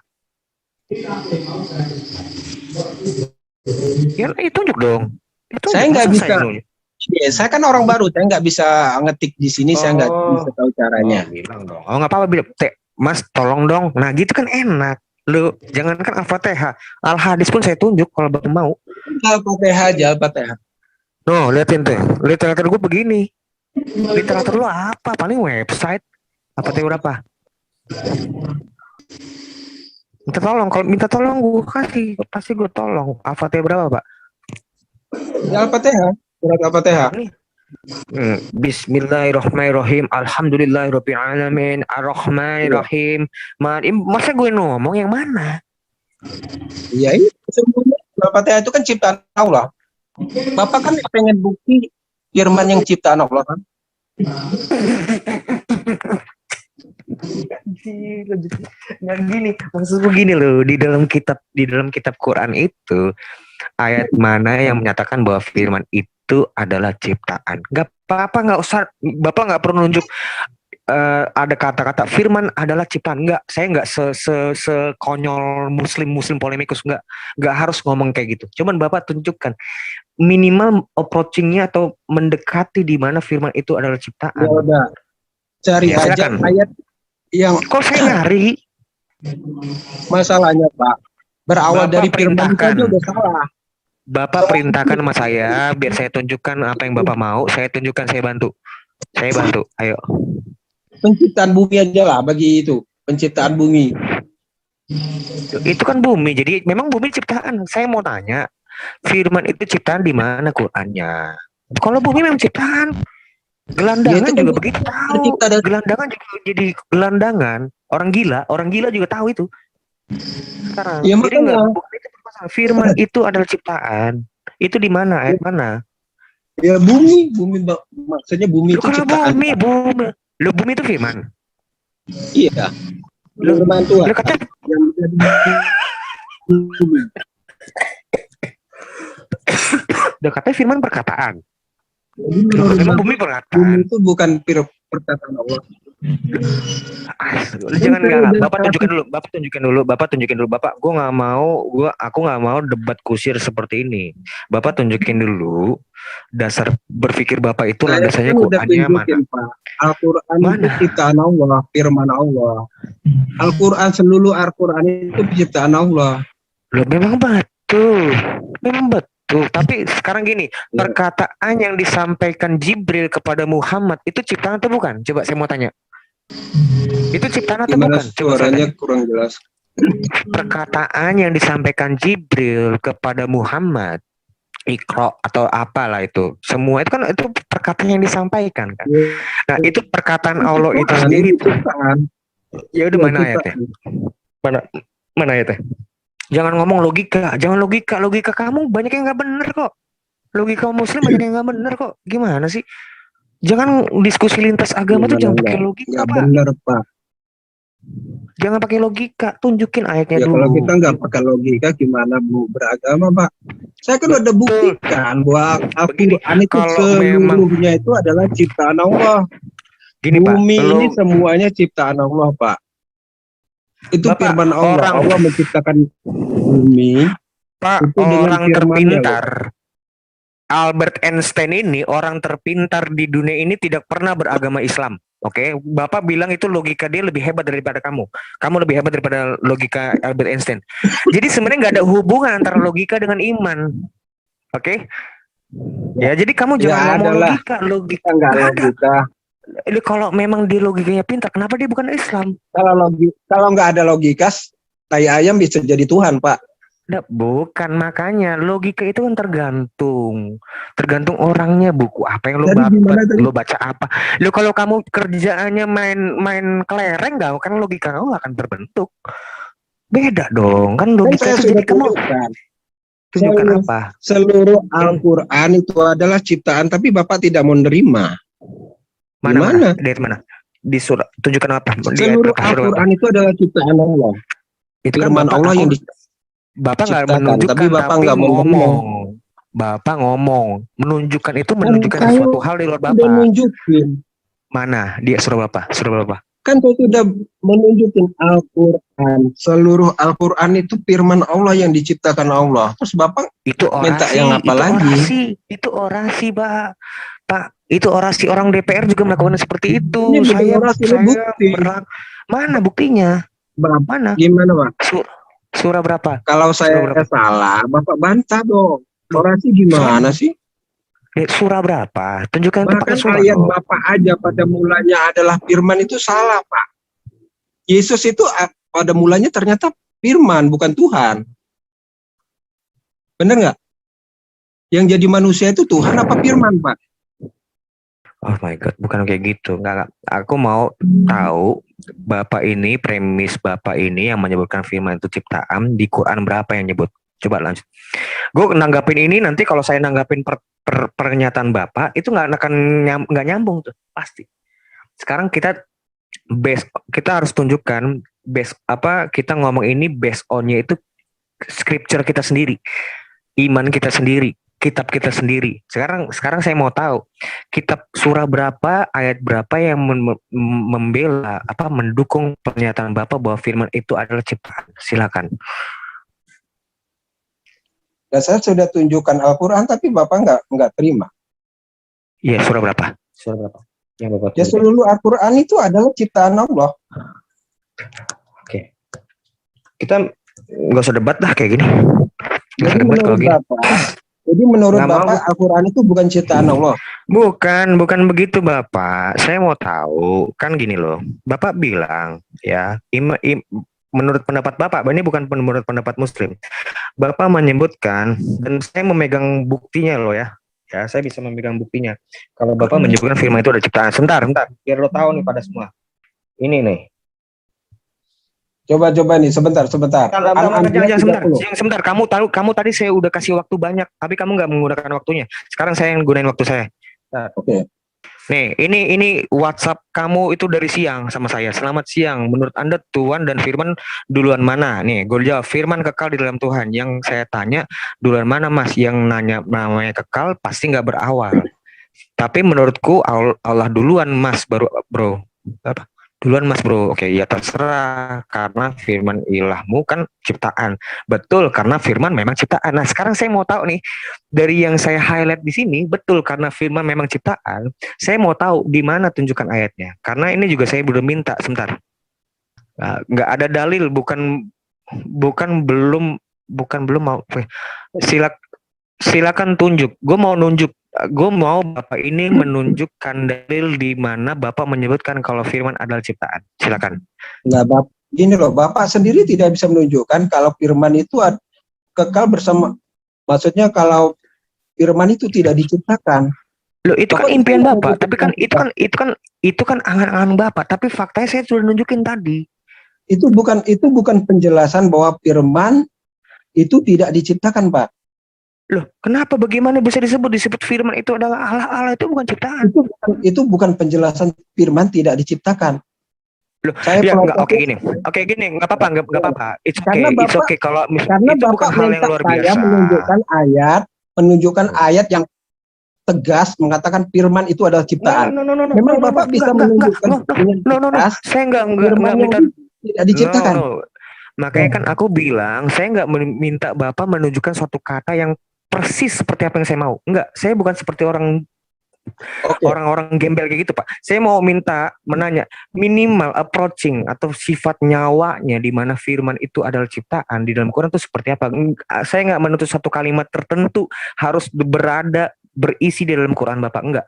[SPEAKER 1] Ya tunjuk dong. Itu
[SPEAKER 2] Saya nggak bisa.
[SPEAKER 1] Nunjuk.
[SPEAKER 2] Ya, saya kan orang baru, saya nggak bisa ngetik di sini, saya nggak
[SPEAKER 1] Oh.
[SPEAKER 2] bisa tahu caranya.
[SPEAKER 1] Bilang dong. Oh nggak apa-apa bilang. Mas tolong dong. Nah gitu kan enak. Lu jangankan Al-Fatihah, Al-Hadis pun saya tunjuk kalau Bapak mau.
[SPEAKER 2] Al-Fatihah aja, Al-Fatihah.
[SPEAKER 1] No, liatin tuh. Literatur gue begini. Literatur lu apa? Paling website. Apa tuh berapa? Minta tolong gue kasih. Pasti gue tolong. Al-Fatihah berapa, Pak?
[SPEAKER 2] Ya, Al-Fatihah. Surat Al-Fatihah.
[SPEAKER 1] Bismillahirrahmanirrahim. Alhamdulillahirabbil alamin. Arrahmanirrahim. Masa gue ngomong yang mana?
[SPEAKER 2] Iya, itu semuanya. Al-Fatihah itu kan ciptaan Allah. Bapak kan pengen bukti firman yang ciptaan Allah kan?
[SPEAKER 1] Nggak gini, maksud gue gini loh, di dalam kitab Quran itu ayat mana yang menyatakan bahwa firman itu adalah ciptaan. Nggak apa-apa, nggak usah, Bapak nggak perlu nunjuk ada kata-kata firman adalah ciptaan. Nggak, saya nggak sekonyol muslim polemikus, nggak harus ngomong kayak gitu. Cuman Bapak tunjukkan minimal approachingnya atau mendekati di mana firman itu adalah ciptaan.
[SPEAKER 2] Ya udah. Cari
[SPEAKER 1] Ya,
[SPEAKER 2] aja
[SPEAKER 1] silakan.
[SPEAKER 2] ayat yang
[SPEAKER 1] Kok saya nyari?
[SPEAKER 2] masalahnya, Pak. Berawal
[SPEAKER 1] Bapak
[SPEAKER 2] dari firman
[SPEAKER 1] perintahkan.
[SPEAKER 2] saja udah salah.
[SPEAKER 1] Bapak perintahkan sama saya biar saya tunjukkan apa yang Bapak mau, saya tunjukkan, saya bantu. Ayo.
[SPEAKER 2] Penciptaan bumi aja lah bagi itu. Penciptaan bumi.
[SPEAKER 1] Itu kan bumi, jadi memang bumi ciptaan. Saya mau tanya, firman itu ciptaan di mana Qurannya? Kalau bumi memang ciptaan. Gelandangan
[SPEAKER 2] Ya, itu
[SPEAKER 1] juga
[SPEAKER 2] kan
[SPEAKER 1] begitu tahu.
[SPEAKER 2] tercipta dari-
[SPEAKER 1] Gelandangan juga jadi gelandangan. Orang gila juga tahu itu. Sekarang,
[SPEAKER 2] Ya,
[SPEAKER 1] jadi
[SPEAKER 2] makanya.
[SPEAKER 1] nggak bukan itu permasalahan. Firman itu adalah ciptaan. Itu di mana? Ayat mana?
[SPEAKER 2] Ya bumi, maksudnya bumi
[SPEAKER 1] Lu
[SPEAKER 2] itu
[SPEAKER 1] kalau
[SPEAKER 2] ciptaan.
[SPEAKER 1] bumi. Lu bumi itu firman.
[SPEAKER 2] Iya.
[SPEAKER 1] Lu-
[SPEAKER 2] Firman Tuhan.
[SPEAKER 1] Lu kata
[SPEAKER 2] Yang bumi.
[SPEAKER 1] udah katanya firman perkataan.
[SPEAKER 2] Jadi
[SPEAKER 1] Loh,
[SPEAKER 2] menurut
[SPEAKER 1] memang
[SPEAKER 2] Bapak,
[SPEAKER 1] bumi
[SPEAKER 2] bumi
[SPEAKER 1] perkataan.
[SPEAKER 2] itu bukan perkataan Allah.
[SPEAKER 1] Lu jangan nggak. Bapak tunjukin dulu. Bapak, aku nggak mau debat kusir seperti ini. Bapak tunjukin dulu dasar berpikir Bapak itu
[SPEAKER 2] Saya
[SPEAKER 1] landasannya
[SPEAKER 2] kan udah
[SPEAKER 1] Qurannya mana?
[SPEAKER 2] tunjukin, Pak. Al-Quran itu
[SPEAKER 1] Mana?
[SPEAKER 2] ciptaan Allah, firman Allah. Al-Quran, seluruh Al-Quran itu ciptaan Allah.
[SPEAKER 1] Loh memang betul. betul. Memang betul. Tapi sekarang gini, perkataan yang disampaikan Jibril kepada Muhammad itu ciptaan atau bukan? Coba saya mau tanya. Itu ciptaan atau
[SPEAKER 2] Gimana
[SPEAKER 1] bukan? Coba saya
[SPEAKER 2] suaranya
[SPEAKER 1] tanya.
[SPEAKER 2] kurang jelas.
[SPEAKER 1] Perkataan yang disampaikan Jibril kepada Muhammad, Iqra atau apalah itu, semua itu kan itu perkataan yang disampaikan kan. Nah, itu perkataan Allah itu
[SPEAKER 2] Ciptaan,
[SPEAKER 1] sendiri.
[SPEAKER 2] ini ciptaan.
[SPEAKER 1] Ya udah,
[SPEAKER 2] Ya,
[SPEAKER 1] mana ayatnya? Mana mana ayatnya? Jangan ngomong logika, jangan logika kamu banyak yang nggak bener kok. Logika muslim banyak yang nggak bener kok. Gimana sih? Jangan diskusi lintas agama tuh jangan pakai logika,
[SPEAKER 2] Nggak
[SPEAKER 1] Pak.
[SPEAKER 2] benar, Pak.
[SPEAKER 1] Jangan pakai logika, tunjukin ayatnya
[SPEAKER 2] Ya
[SPEAKER 1] dulu.
[SPEAKER 2] kalau kita nggak pakai logika, gimana mau beragama, Pak? Saya kan udah buktikan bahwa
[SPEAKER 1] Begini,
[SPEAKER 2] Al-Quran itu
[SPEAKER 1] kalau memang
[SPEAKER 2] seluruhnya itu adalah ciptaan Allah.
[SPEAKER 1] gini Pak,
[SPEAKER 2] Bumi ini
[SPEAKER 1] lo
[SPEAKER 2] semuanya ciptaan Allah, Pak. Itu
[SPEAKER 1] Bapak,
[SPEAKER 2] firman Allah.
[SPEAKER 1] orang-
[SPEAKER 2] Allah menciptakan bumi.
[SPEAKER 1] Pak,
[SPEAKER 2] Itu dengan
[SPEAKER 1] orang
[SPEAKER 2] firman-Nya,
[SPEAKER 1] terpintar Albert Einstein ini, orang terpintar di dunia ini tidak pernah beragama Islam. Oke, Bapak bilang itu logika dia lebih hebat daripada kamu. Kamu lebih hebat daripada logika Albert Einstein. Jadi sebenarnya nggak ada hubungan antara logika dengan iman. Oke? Ya, jadi kamu jangan
[SPEAKER 2] Ya,
[SPEAKER 1] ngomong
[SPEAKER 2] adalah.
[SPEAKER 1] logika.
[SPEAKER 2] Kita nggak
[SPEAKER 1] Nggak ada.
[SPEAKER 2] logika.
[SPEAKER 1] Kalau memang dia logikanya pintar, kenapa dia bukan Islam?
[SPEAKER 2] Kalau nggak ada logika, tai ayam bisa jadi Tuhan, Pak.
[SPEAKER 1] Nah, bukan, makanya logika itu kan tergantung orangnya. Buku apa yang lo
[SPEAKER 2] Jadi gimana
[SPEAKER 1] baca,
[SPEAKER 2] tadi?
[SPEAKER 1] lo baca apa. Lo kalau kamu kerjaannya main kelereng, nggak kan logika kamu nggak akan terbentuk. Beda dong, kan
[SPEAKER 2] Kan
[SPEAKER 1] logika
[SPEAKER 2] saya
[SPEAKER 1] itu
[SPEAKER 2] sudah
[SPEAKER 1] jadi kamu
[SPEAKER 2] tunjukkan.
[SPEAKER 1] tunjukkan
[SPEAKER 2] Seluruh-
[SPEAKER 1] apa.
[SPEAKER 2] Seluruh Al-Quran itu adalah ciptaan, tapi Bapak tidak mau nerima.
[SPEAKER 1] Mana
[SPEAKER 2] Gimana?
[SPEAKER 1] dari mana? Di surat, tunjukkan apa? Di ayat
[SPEAKER 2] Seluruh
[SPEAKER 1] berapa? Surat berapa?
[SPEAKER 2] Al-Quran itu adalah ciptaan Allah.
[SPEAKER 1] Itu kan
[SPEAKER 2] Firman
[SPEAKER 1] Bapak
[SPEAKER 2] Allah yang
[SPEAKER 1] Bapak nggak
[SPEAKER 2] diciptakan,
[SPEAKER 1] menunjukkan,
[SPEAKER 2] tapi Bapak nggak mau
[SPEAKER 1] ngomong. Bapak ngomong, menunjukkan itu menunjukkan
[SPEAKER 2] Kan
[SPEAKER 1] sesuatu hal di luar
[SPEAKER 2] udah
[SPEAKER 1] Bapak.
[SPEAKER 2] nunjukin.
[SPEAKER 1] Mana? Dia surat berapa? Surat berapa?
[SPEAKER 2] Kan saya sudah menunjukin Al-Quran. Seluruh Al-Quran itu firman Allah yang diciptakan Allah. Terus Bapak
[SPEAKER 1] Itu orasi,
[SPEAKER 2] minta yang apa lagi?
[SPEAKER 1] Itu orasi, Pak. Pak, itu orasi orang DPR juga melakukan seperti itu.
[SPEAKER 2] Ini bukan
[SPEAKER 1] Saya
[SPEAKER 2] orasi, ini bukti.
[SPEAKER 1] Mana buktinya?
[SPEAKER 2] Bapak,
[SPEAKER 1] Mana?
[SPEAKER 2] gimana, Pak?
[SPEAKER 1] Surah berapa?
[SPEAKER 2] Kalau saya
[SPEAKER 1] Surah berapa?
[SPEAKER 2] salah, Bapak bantah dong. Orasi gimana sih?
[SPEAKER 1] Surah berapa? Tunjukkan itu pakai
[SPEAKER 2] Bahkan
[SPEAKER 1] surah.
[SPEAKER 2] ayat
[SPEAKER 1] Loh.
[SPEAKER 2] Bapak aja pada mulanya adalah firman itu salah, Pak. Yesus itu pada mulanya ternyata firman, bukan Tuhan. Bener nggak? Yang jadi manusia itu Tuhan apa firman, Pak?
[SPEAKER 1] Oh my God, bukan kayak gitu. Enggak. Aku mau tahu Bapak ini, premis Bapak ini yang menyebutkan firman itu ciptaan, di Quran berapa yang nyebut? Coba lanjut. Gue nanggapin ini nanti kalau saya nanggapin pernyataan Bapak itu nggak nyambung tuh pasti. Sekarang kita harus tunjukkan kita ngomong ini based on-nya itu scripture kita sendiri, iman kita sendiri, kitab kita sendiri. Sekarang saya mau tahu kitab surah berapa, ayat berapa yang membela mendukung pernyataan Bapak bahwa firman itu adalah ciptaan. Silakan.
[SPEAKER 2] Dan saya sudah tunjukkan Al-Quran, tapi Bapak nggak terima.
[SPEAKER 1] Iya, surah berapa? Surah berapa? Yang Bapak
[SPEAKER 2] Ya seluruh Al-Quran itu adalah ciptaan Allah.
[SPEAKER 1] Oke. Kita nggak usah debat dah kayak gini. Nggak usah
[SPEAKER 2] Jadi
[SPEAKER 1] debat kalau
[SPEAKER 2] menurut
[SPEAKER 1] gini.
[SPEAKER 2] Bapak, jadi menurut
[SPEAKER 1] Nggak mau.
[SPEAKER 2] Bapak Al-Quran itu bukan ciptaan Allah.
[SPEAKER 1] Bukan begitu Bapak. Saya mau tahu, kan gini loh. Bapak bilang ya, menurut pendapat Bapak, ini bukan menurut pendapat Muslim. Bapak menyebutkan dan saya memegang buktinya loh ya. Ya, saya bisa memegang buktinya. Kalau Bapak menyebutkan firman itu ada ciptaan. Sebentar, biar lo tahu nih pada semua. Ini nih.
[SPEAKER 2] Coba nih, sebentar.
[SPEAKER 1] Sebentar. Kamu tadi saya udah kasih waktu banyak, tapi kamu nggak menggunakan waktunya. Sekarang saya yang gunain waktu saya.
[SPEAKER 2] Oke.
[SPEAKER 1] Nih, ini WhatsApp kamu itu dari siang sama saya. Selamat siang. Menurut Anda Tuhan dan firman duluan mana? Nih, gue jawab firman kekal di dalam Tuhan. Yang saya tanya duluan mana Mas? Yang nanya namanya kekal pasti nggak berawal. Tapi menurutku Allah duluan Mas, baru bro. Apa? Duluan Mas bro. Oke, ya terserah, karena firman ilahmu kan ciptaan. Betul, karena firman memang ciptaan. Nah, sekarang saya mau tahu nih, dari yang saya highlight di sini, betul karena firman memang ciptaan. Saya mau tahu di mana tunjukkan ayatnya. Karena ini juga saya belum minta, sebentar. Nggak ada dalil, bukan belum bukan belum mau. Silakan tunjuk. Gue mau Bapak ini menunjukkan dalil di mana Bapak menyebutkan kalau firman adalah ciptaan. Silakan.
[SPEAKER 2] Nah, gini loh, Bapak sendiri tidak bisa menunjukkan kalau firman itu kekal bersama. Maksudnya kalau firman itu tidak diciptakan.
[SPEAKER 1] Loh, itu kan
[SPEAKER 2] Bapak
[SPEAKER 1] impian
[SPEAKER 2] bisa
[SPEAKER 1] Bapak, tapi kan
[SPEAKER 2] menunjukkan
[SPEAKER 1] itu kan angan-angan Bapak, tapi faktanya saya sudah nunjukin tadi.
[SPEAKER 2] itu bukan penjelasan bahwa firman itu tidak diciptakan, Pak.
[SPEAKER 1] Loh, kenapa bagaimana bisa disebut firman itu adalah Allah? Allah itu bukan ciptaan.
[SPEAKER 2] Itu bukan penjelasan firman tidak diciptakan.
[SPEAKER 1] Loh,
[SPEAKER 2] Saya
[SPEAKER 1] ya enggak,
[SPEAKER 2] protes.
[SPEAKER 1] oke gini, enggak apa-apa. It's
[SPEAKER 2] Karena
[SPEAKER 1] okay, it's
[SPEAKER 2] Bapak-
[SPEAKER 1] okay kalau
[SPEAKER 2] Karena
[SPEAKER 1] itu bukan
[SPEAKER 2] Bapak
[SPEAKER 1] hal yang
[SPEAKER 2] minta
[SPEAKER 1] luar
[SPEAKER 2] saya
[SPEAKER 1] biasa.
[SPEAKER 2] menunjukkan ayat yang tegas mengatakan firman itu adalah ciptaan. Memang Bapak bisa menunjukkan dengan tegas
[SPEAKER 1] Saya enggak
[SPEAKER 2] firman yang
[SPEAKER 1] minta
[SPEAKER 2] tidak diciptakan.
[SPEAKER 1] Makanya kan aku bilang, saya nggak minta Bapak menunjukkan suatu kata yang persis seperti apa yang saya mau. Enggak, saya bukan seperti
[SPEAKER 2] Oke.
[SPEAKER 1] orang-orang gembel kayak gitu, Pak. Saya mau menanya minimal approaching atau sifat nyawanya di mana firman itu adalah ciptaan di dalam Quran itu seperti apa. Saya nggak menuntut satu kalimat tertentu harus berisi di dalam Quran, Bapak. Enggak.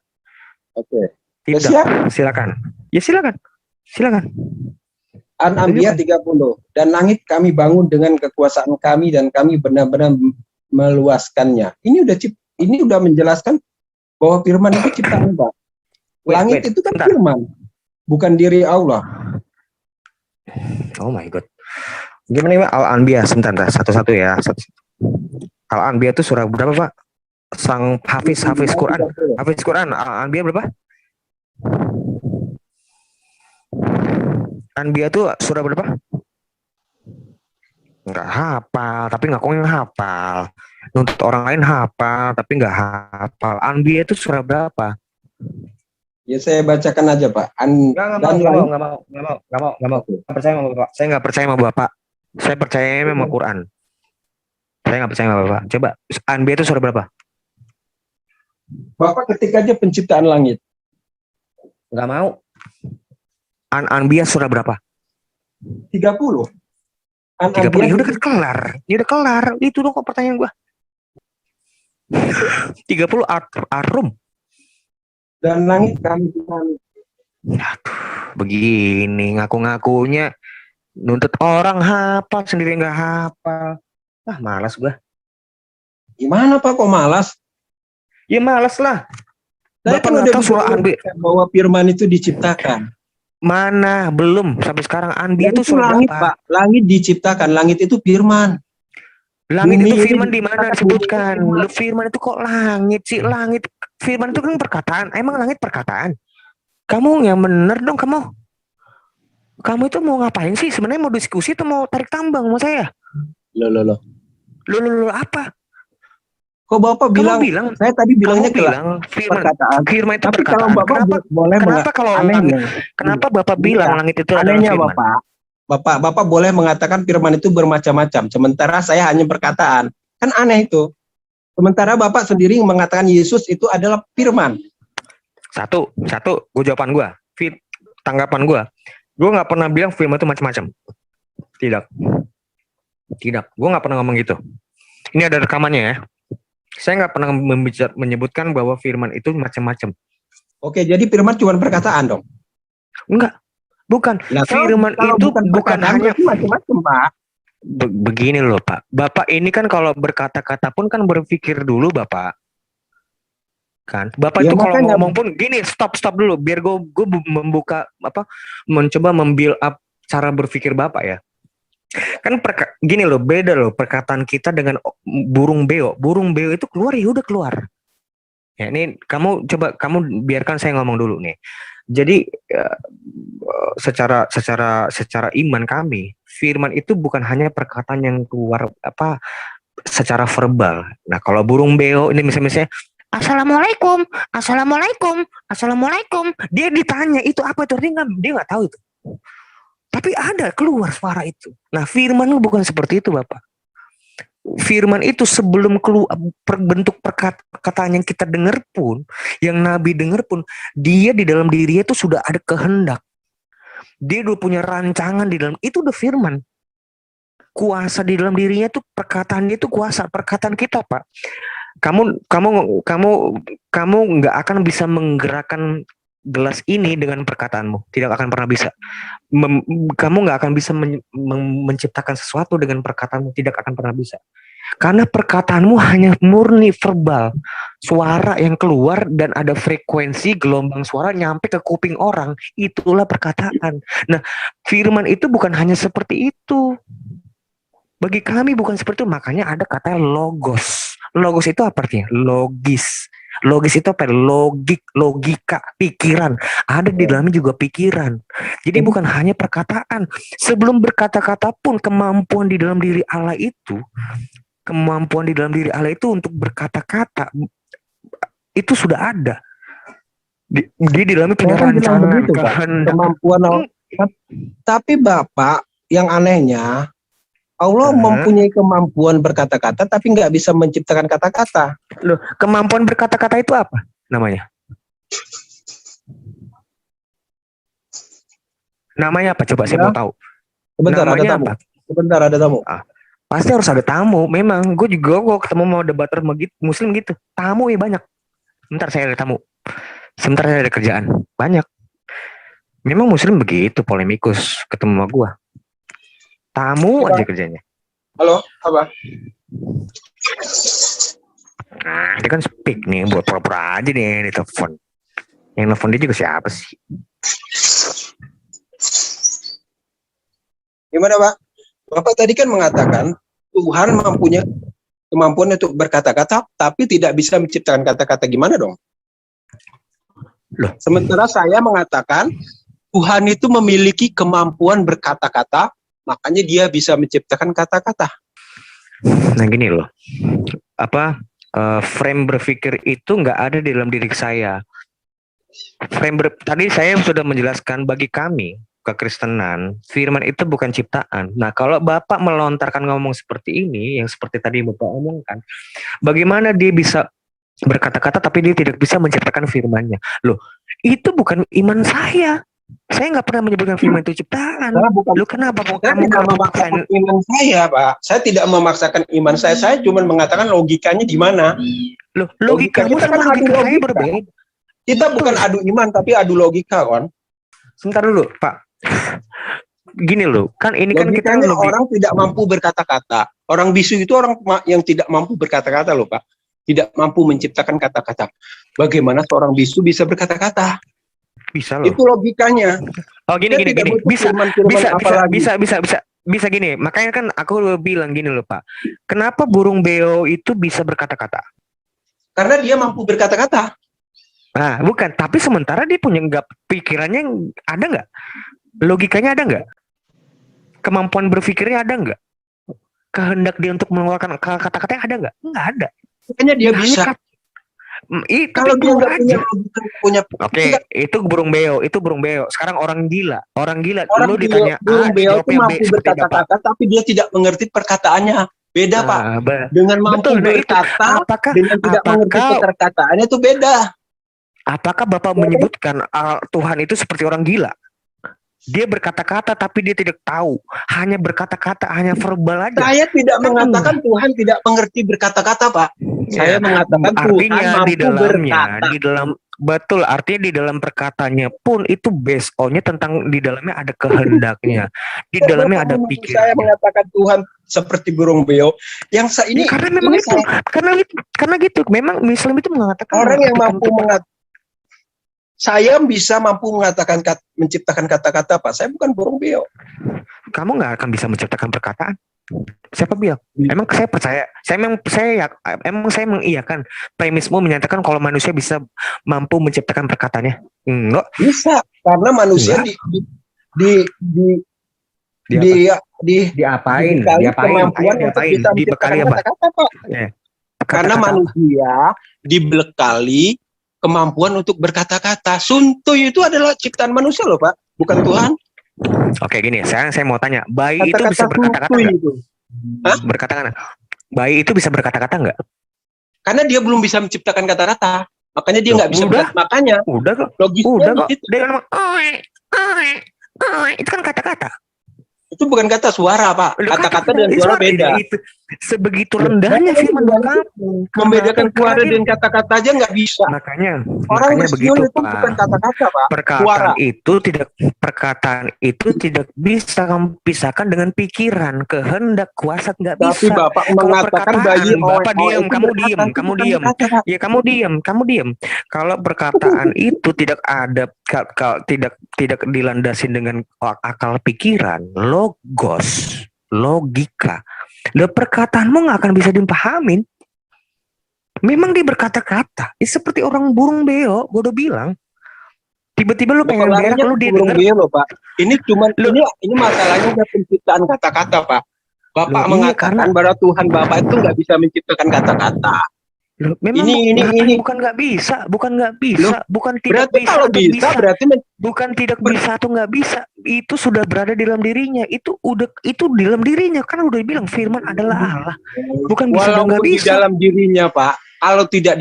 [SPEAKER 2] Oke.
[SPEAKER 1] Tidak.
[SPEAKER 2] Siap.
[SPEAKER 1] Silakan. Ya silakan.
[SPEAKER 2] An-Anbiya 30. Dan langit kami bangun dengan kekuasaan kami dan kami benar-benar meluaskannya. Ini udah menjelaskan bahwa firman itu ciptaan, Pak. Langit itu kan
[SPEAKER 1] bentar.
[SPEAKER 2] firman, bukan diri Allah.
[SPEAKER 1] Oh my god. Gimana ya, Pak? Al-Anbiya sebentar, satu-satu ya. Al-Anbiya itu surah berapa, Pak? Sang Hafiz Quran. Hafiz Quran, Al-Anbiya berapa? Anbiya itu surah berapa? Enggak hafal, tapi ngakuin hafal. Nuntut orang lain hafal, tapi enggak hafal. Anbiya itu surah berapa?
[SPEAKER 2] Ya saya bacakan aja, Pak.
[SPEAKER 1] Enggak mau. Percaya sama Bapak. Saya enggak percaya sama Bapak. Saya percaya sama Quran. Saya enggak percaya sama Bapak. Coba, Anbiya itu surah berapa?
[SPEAKER 2] Bapak ketik aja penciptaan langit.
[SPEAKER 1] Enggak mau. Anbiya surah berapa?
[SPEAKER 2] 30.
[SPEAKER 1] 30. Ini udah kelar. Itu dong kok pertanyaan gua. 30 Ar-Rum.
[SPEAKER 2] Dan langit kami
[SPEAKER 1] Begini ngaku-ngakunya nuntut orang hafal sendiri nggak hafal. Malas gua.
[SPEAKER 2] Gimana, Pak, kok malas?
[SPEAKER 1] Ya malas lah.
[SPEAKER 2] Saya
[SPEAKER 1] Bapak
[SPEAKER 2] kan
[SPEAKER 1] nggak
[SPEAKER 2] udah
[SPEAKER 1] tahu surah
[SPEAKER 2] bilang
[SPEAKER 1] Anbiya
[SPEAKER 2] bahwa firman itu diciptakan.
[SPEAKER 1] mana, belum sampai sekarang. Anbiya itu surah
[SPEAKER 2] langit,
[SPEAKER 1] berapa?
[SPEAKER 2] Pak. Langit diciptakan. Langit itu firman.
[SPEAKER 1] Langit
[SPEAKER 2] Bumi
[SPEAKER 1] itu
[SPEAKER 2] ini
[SPEAKER 1] firman di mana disebutkan?
[SPEAKER 2] bumi.
[SPEAKER 1] Lu firman itu kok langit sih? Langit firman itu kan perkataan. Emang langit perkataan? Kamu yang bener dong kamu. Kamu itu mau ngapain sih? Sebenarnya mau diskusi atau mau tarik tambang sama saya?
[SPEAKER 2] Loh.
[SPEAKER 1] Lu apa?
[SPEAKER 2] Kok Bapak bilang, saya tadi bilangnya
[SPEAKER 1] firman itu
[SPEAKER 2] tapi
[SPEAKER 1] perkataan.
[SPEAKER 2] kalau Bapak
[SPEAKER 1] Kenapa Bapak bilang langit itu adalah
[SPEAKER 2] anehnya
[SPEAKER 1] firman?
[SPEAKER 2] Bapak boleh mengatakan firman itu bermacam-macam, sementara saya hanya perkataan. Kan aneh itu. Sementara Bapak sendiri mengatakan Yesus itu adalah firman.
[SPEAKER 1] Satu, jawaban gue, tanggapan gue nggak pernah bilang firman itu macam-macam. Tidak, gue nggak pernah ngomong gitu. Ini ada rekamannya ya. Saya nggak pernah menyebutkan bahwa firman itu macam-macam.
[SPEAKER 2] Oke, jadi firman cuma perkataan dong?
[SPEAKER 1] Enggak, bukan. Firman itu bukan hanya
[SPEAKER 2] macam-macam, Pak.
[SPEAKER 1] Begini loh, Pak. Bapak ini kan kalau berkata-kata pun kan berpikir dulu, Bapak. Kan, Bapak
[SPEAKER 2] Ya,
[SPEAKER 1] itu kalau ngomong pun gini, stop dulu, biar gue mencoba membuild up cara berpikir Bapak ya. Kan gini loh, beda loh perkataan kita dengan burung beo. Burung beo itu keluar ya udah keluar. Ya ini kamu biarkan saya ngomong dulu nih. Jadi secara iman kami, firman itu bukan hanya perkataan yang keluar secara verbal. Nah, kalau burung beo ini misalnya Assalamualaikum. Dia ditanya itu apa itu, dia nggak tahu itu. Tapi ada keluar suara itu. Nah, firman bukan seperti itu, Bapak. Firman itu sebelum keluar bentuk perkataan yang kita dengar pun, yang Nabi dengar pun, dia di dalam dirinya itu sudah ada kehendak. Dia udah punya rancangan di dalam itu, udah firman. kuasa di dalam dirinya tuh, perkataan dia itu kuasa, perkataan kita, Pak. Kamu nggak akan bisa menggerakkan gelas ini dengan perkataanmu, tidak akan pernah bisa. Kamu nggak akan bisa menciptakan sesuatu dengan perkataanmu, tidak akan pernah bisa. Karena perkataanmu hanya murni verbal, suara yang keluar dan ada frekuensi gelombang suara nyampe ke kuping orang, itulah perkataan. Nah, firman itu bukan hanya seperti itu. Bagi kami bukan seperti itu, makanya ada kata logos. Logos itu apa artinya? Logis. Logis itu apa? Logika, pikiran. Ada di dalamnya juga pikiran. Jadi bukan hanya perkataan. Sebelum berkata-kata pun kemampuan di dalam diri Allah itu untuk berkata-kata itu sudah ada. Dia di dalamnya punya
[SPEAKER 2] Orang bilang
[SPEAKER 1] rancangan,
[SPEAKER 2] begitu, Pak.
[SPEAKER 1] kehendak.
[SPEAKER 2] Kemampuan tapi Bapak, yang anehnya Allah mempunyai kemampuan berkata-kata tapi nggak bisa menciptakan kata-kata.
[SPEAKER 1] Loh, kemampuan berkata-kata itu apa namanya? Namanya apa? Coba saya mau tahu.
[SPEAKER 2] Sebentar, ada
[SPEAKER 1] Namanya
[SPEAKER 2] tamu.
[SPEAKER 1] apa?
[SPEAKER 2] Sebentar, ada tamu.
[SPEAKER 1] Pasti harus ada tamu. Memang gue ketemu mau debater muslim gitu. Tamu ya banyak. Sebentar saya ada tamu. Sebentar saya ada kerjaan. Banyak. Memang muslim begitu, polemikus ketemu sama gue. Tamu
[SPEAKER 2] Coba.
[SPEAKER 1] aja kerjanya.
[SPEAKER 2] Halo, apa?
[SPEAKER 1] Nah, dia kan speak nih, buat pura-pura aja nih di telepon. Yang nelfon dia juga siapa sih?
[SPEAKER 2] Gimana, Pak? Bapak tadi kan mengatakan Tuhan mempunyai kemampuan untuk berkata-kata tapi tidak bisa menciptakan kata-kata. Gimana dong?
[SPEAKER 1] Loh.
[SPEAKER 2] Sementara saya mengatakan Tuhan itu memiliki kemampuan berkata-kata, makanya dia bisa menciptakan kata-kata.
[SPEAKER 1] Nah gini loh, frame berpikir itu nggak ada di dalam diri saya. Tadi saya sudah menjelaskan bagi kami kekristenan, firman itu bukan ciptaan. Nah kalau Bapak melontarkan ngomong seperti ini, yang seperti tadi Bapak omongkan, bagaimana dia bisa berkata-kata tapi dia tidak bisa menciptakan firman-Nya? Loh, itu bukan iman saya. Saya nggak pernah menyebutkan firman itu ciptaan. Lu kenapa
[SPEAKER 2] Saya tidak memaksakan iman saya, Pak. Saya tidak memaksakan iman saya. Saya cuma mengatakan logikanya di mana.
[SPEAKER 1] Loh, logikamu sama logika saya berbeda.
[SPEAKER 2] Kita bukan adu iman, tapi adu logika, kan?
[SPEAKER 1] Sebentar dulu, Pak. Gini loh, kan ini kan kita
[SPEAKER 2] orang tidak mampu berkata-kata. Orang bisu itu orang yang tidak mampu berkata-kata loh, Pak. Tidak mampu menciptakan kata-kata. Bagaimana seorang bisu bisa berkata-kata?
[SPEAKER 1] Bisa loh.
[SPEAKER 2] Itu logikanya.
[SPEAKER 1] Oh gini. Bisa gini. Makanya kan aku bilang gini loh Pak. Kenapa burung beo itu bisa berkata-kata?
[SPEAKER 2] Karena dia mampu berkata-kata.
[SPEAKER 1] Nah bukan. Tapi sementara dia punya pikirannya ada nggak? Logikanya ada nggak? Kemampuan berpikirnya ada nggak? Kehendak dia untuk mengeluarkan kata-katanya ada nggak? Nggak ada.
[SPEAKER 2] Makanya dia bisa. Kalau dia nggak punya
[SPEAKER 1] Oke, itu burung beo. Sekarang orang gila. Lu ditanya
[SPEAKER 2] burung beo itu mampu berkata-kata, tapi dia tidak mengerti perkataannya. Beda, Pak. Dengan mampu berkata, dengan tidak mengerti perkataannya itu beda.
[SPEAKER 1] Apakah Bapak menyebutkan Tuhan itu seperti orang gila? Dia berkata-kata tapi dia tidak tahu. Hanya berkata-kata, hanya verbal aja.
[SPEAKER 2] Saya tidak mengatakan Tuhan tidak mengerti berkata-kata, Pak. Saya mengatakan Tuhan mampu berkata.
[SPEAKER 1] Betul, artinya di dalam perkataannya pun itu based on-nya tentang di dalamnya ada kehendaknya. Di dalamnya ada pikiran.
[SPEAKER 2] Saya mengatakan Tuhan seperti burung beo. Yang saya ini
[SPEAKER 1] karena memang itu. Karena gitu. Memang Islam itu mengatakan
[SPEAKER 2] orang yang mampu saya bisa mampu menciptakan kata-kata, Pak. Saya bukan burung beo.
[SPEAKER 1] Kamu nggak akan bisa menciptakan perkataan. Siapa bilang? Emang saya percaya. Saya mengiyakan premismu menyatakan kalau manusia bisa mampu menciptakan perkataannya. Enggak.
[SPEAKER 2] Bisa, karena manusia
[SPEAKER 1] diapain?
[SPEAKER 2] Kemampuan untuk bisa menciptakan kata-kata, Pak. Ya. Karena manusia dibekali kemampuan untuk berkata-kata. Suntuy itu adalah ciptaan manusia loh, Pak, bukan Tuhan.
[SPEAKER 1] Oke, gini, sekarang saya mau tanya, bayi itu bisa berkata-kata nggak? Berkata-kata. Bayi itu bisa berkata-kata nggak?
[SPEAKER 2] Karena dia belum bisa menciptakan kata-kata, makanya dia nggak bisa. Makanya.
[SPEAKER 1] Udah kok.
[SPEAKER 2] Logisnya
[SPEAKER 1] kok. Dia kan itu kan kata-kata.
[SPEAKER 2] Itu bukan kata suara, Pak.
[SPEAKER 1] Loh,
[SPEAKER 2] Kata-kata dan suara beda.
[SPEAKER 1] Itu sebegitu rendahnya firman buat kamu.
[SPEAKER 2] Membedakan
[SPEAKER 1] Karena
[SPEAKER 2] suara
[SPEAKER 1] dia-
[SPEAKER 2] dan kata-kata aja nggak bisa.
[SPEAKER 1] makanya
[SPEAKER 2] Orang
[SPEAKER 1] makanya
[SPEAKER 2] Kristen
[SPEAKER 1] begitu,
[SPEAKER 2] itu bukan
[SPEAKER 1] Pak.
[SPEAKER 2] kata-kata, Pak.
[SPEAKER 1] Perkataan
[SPEAKER 2] Suara.
[SPEAKER 1] perkataan itu tidak bisa kamu pisahkan dengan pikiran, kehendak, kuasa, nggak
[SPEAKER 2] Tapi
[SPEAKER 1] bisa.
[SPEAKER 2] Bapak
[SPEAKER 1] Kalau
[SPEAKER 2] mengatakan bayi
[SPEAKER 1] perkataan, Bapak diam,
[SPEAKER 2] itu
[SPEAKER 1] kamu
[SPEAKER 2] berkata,
[SPEAKER 1] diam,
[SPEAKER 2] itu
[SPEAKER 1] kamu
[SPEAKER 2] bukan
[SPEAKER 1] diam.
[SPEAKER 2] kata, Pak.
[SPEAKER 1] Ya kamu diam. Kalau perkataan itu tidak ada tidak dilandasi dengan akal pikiran, logika. Loh, perkataanmu nggak akan bisa dipahamin. Memang dia berkata-kata, seperti orang burung beo, gue udah bilang. Tiba-tiba lu pengen berak, lu dia
[SPEAKER 2] burung
[SPEAKER 1] denger.
[SPEAKER 2] beo, Pak. Ini cuman
[SPEAKER 1] Loh.
[SPEAKER 2] ini masalahnya ada penciptaan kata-kata, Pak. Bapak
[SPEAKER 1] Loh, iya,
[SPEAKER 2] mengatakan bahwa Tuhan Bapak itu nggak bisa menciptakan kata-kata.
[SPEAKER 1] Loh, memang bukan nggak bisa, bukan tidak
[SPEAKER 2] Berarti
[SPEAKER 1] bisa
[SPEAKER 2] kalau
[SPEAKER 1] atau
[SPEAKER 2] bisa, berarti
[SPEAKER 1] bukan tidak bisa atau nggak bisa, itu sudah berada di dalam dirinya, itu di dalam dirinya, kan udah bilang firman adalah Allah, bukan bisa dan nggak
[SPEAKER 2] walaupun di
[SPEAKER 1] bisa.
[SPEAKER 2] dalam dirinya, Pak, kalau tidak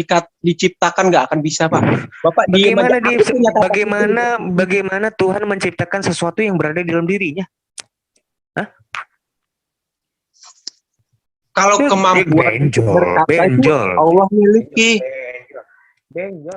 [SPEAKER 2] diciptakan nggak akan bisa, Pak. Bapak
[SPEAKER 1] Bagaimana Tuhan menciptakan sesuatu yang berada di dalam dirinya?
[SPEAKER 2] Kalau kemampuan
[SPEAKER 1] benjol,
[SPEAKER 2] berkata itu Allah miliki.
[SPEAKER 1] benjol.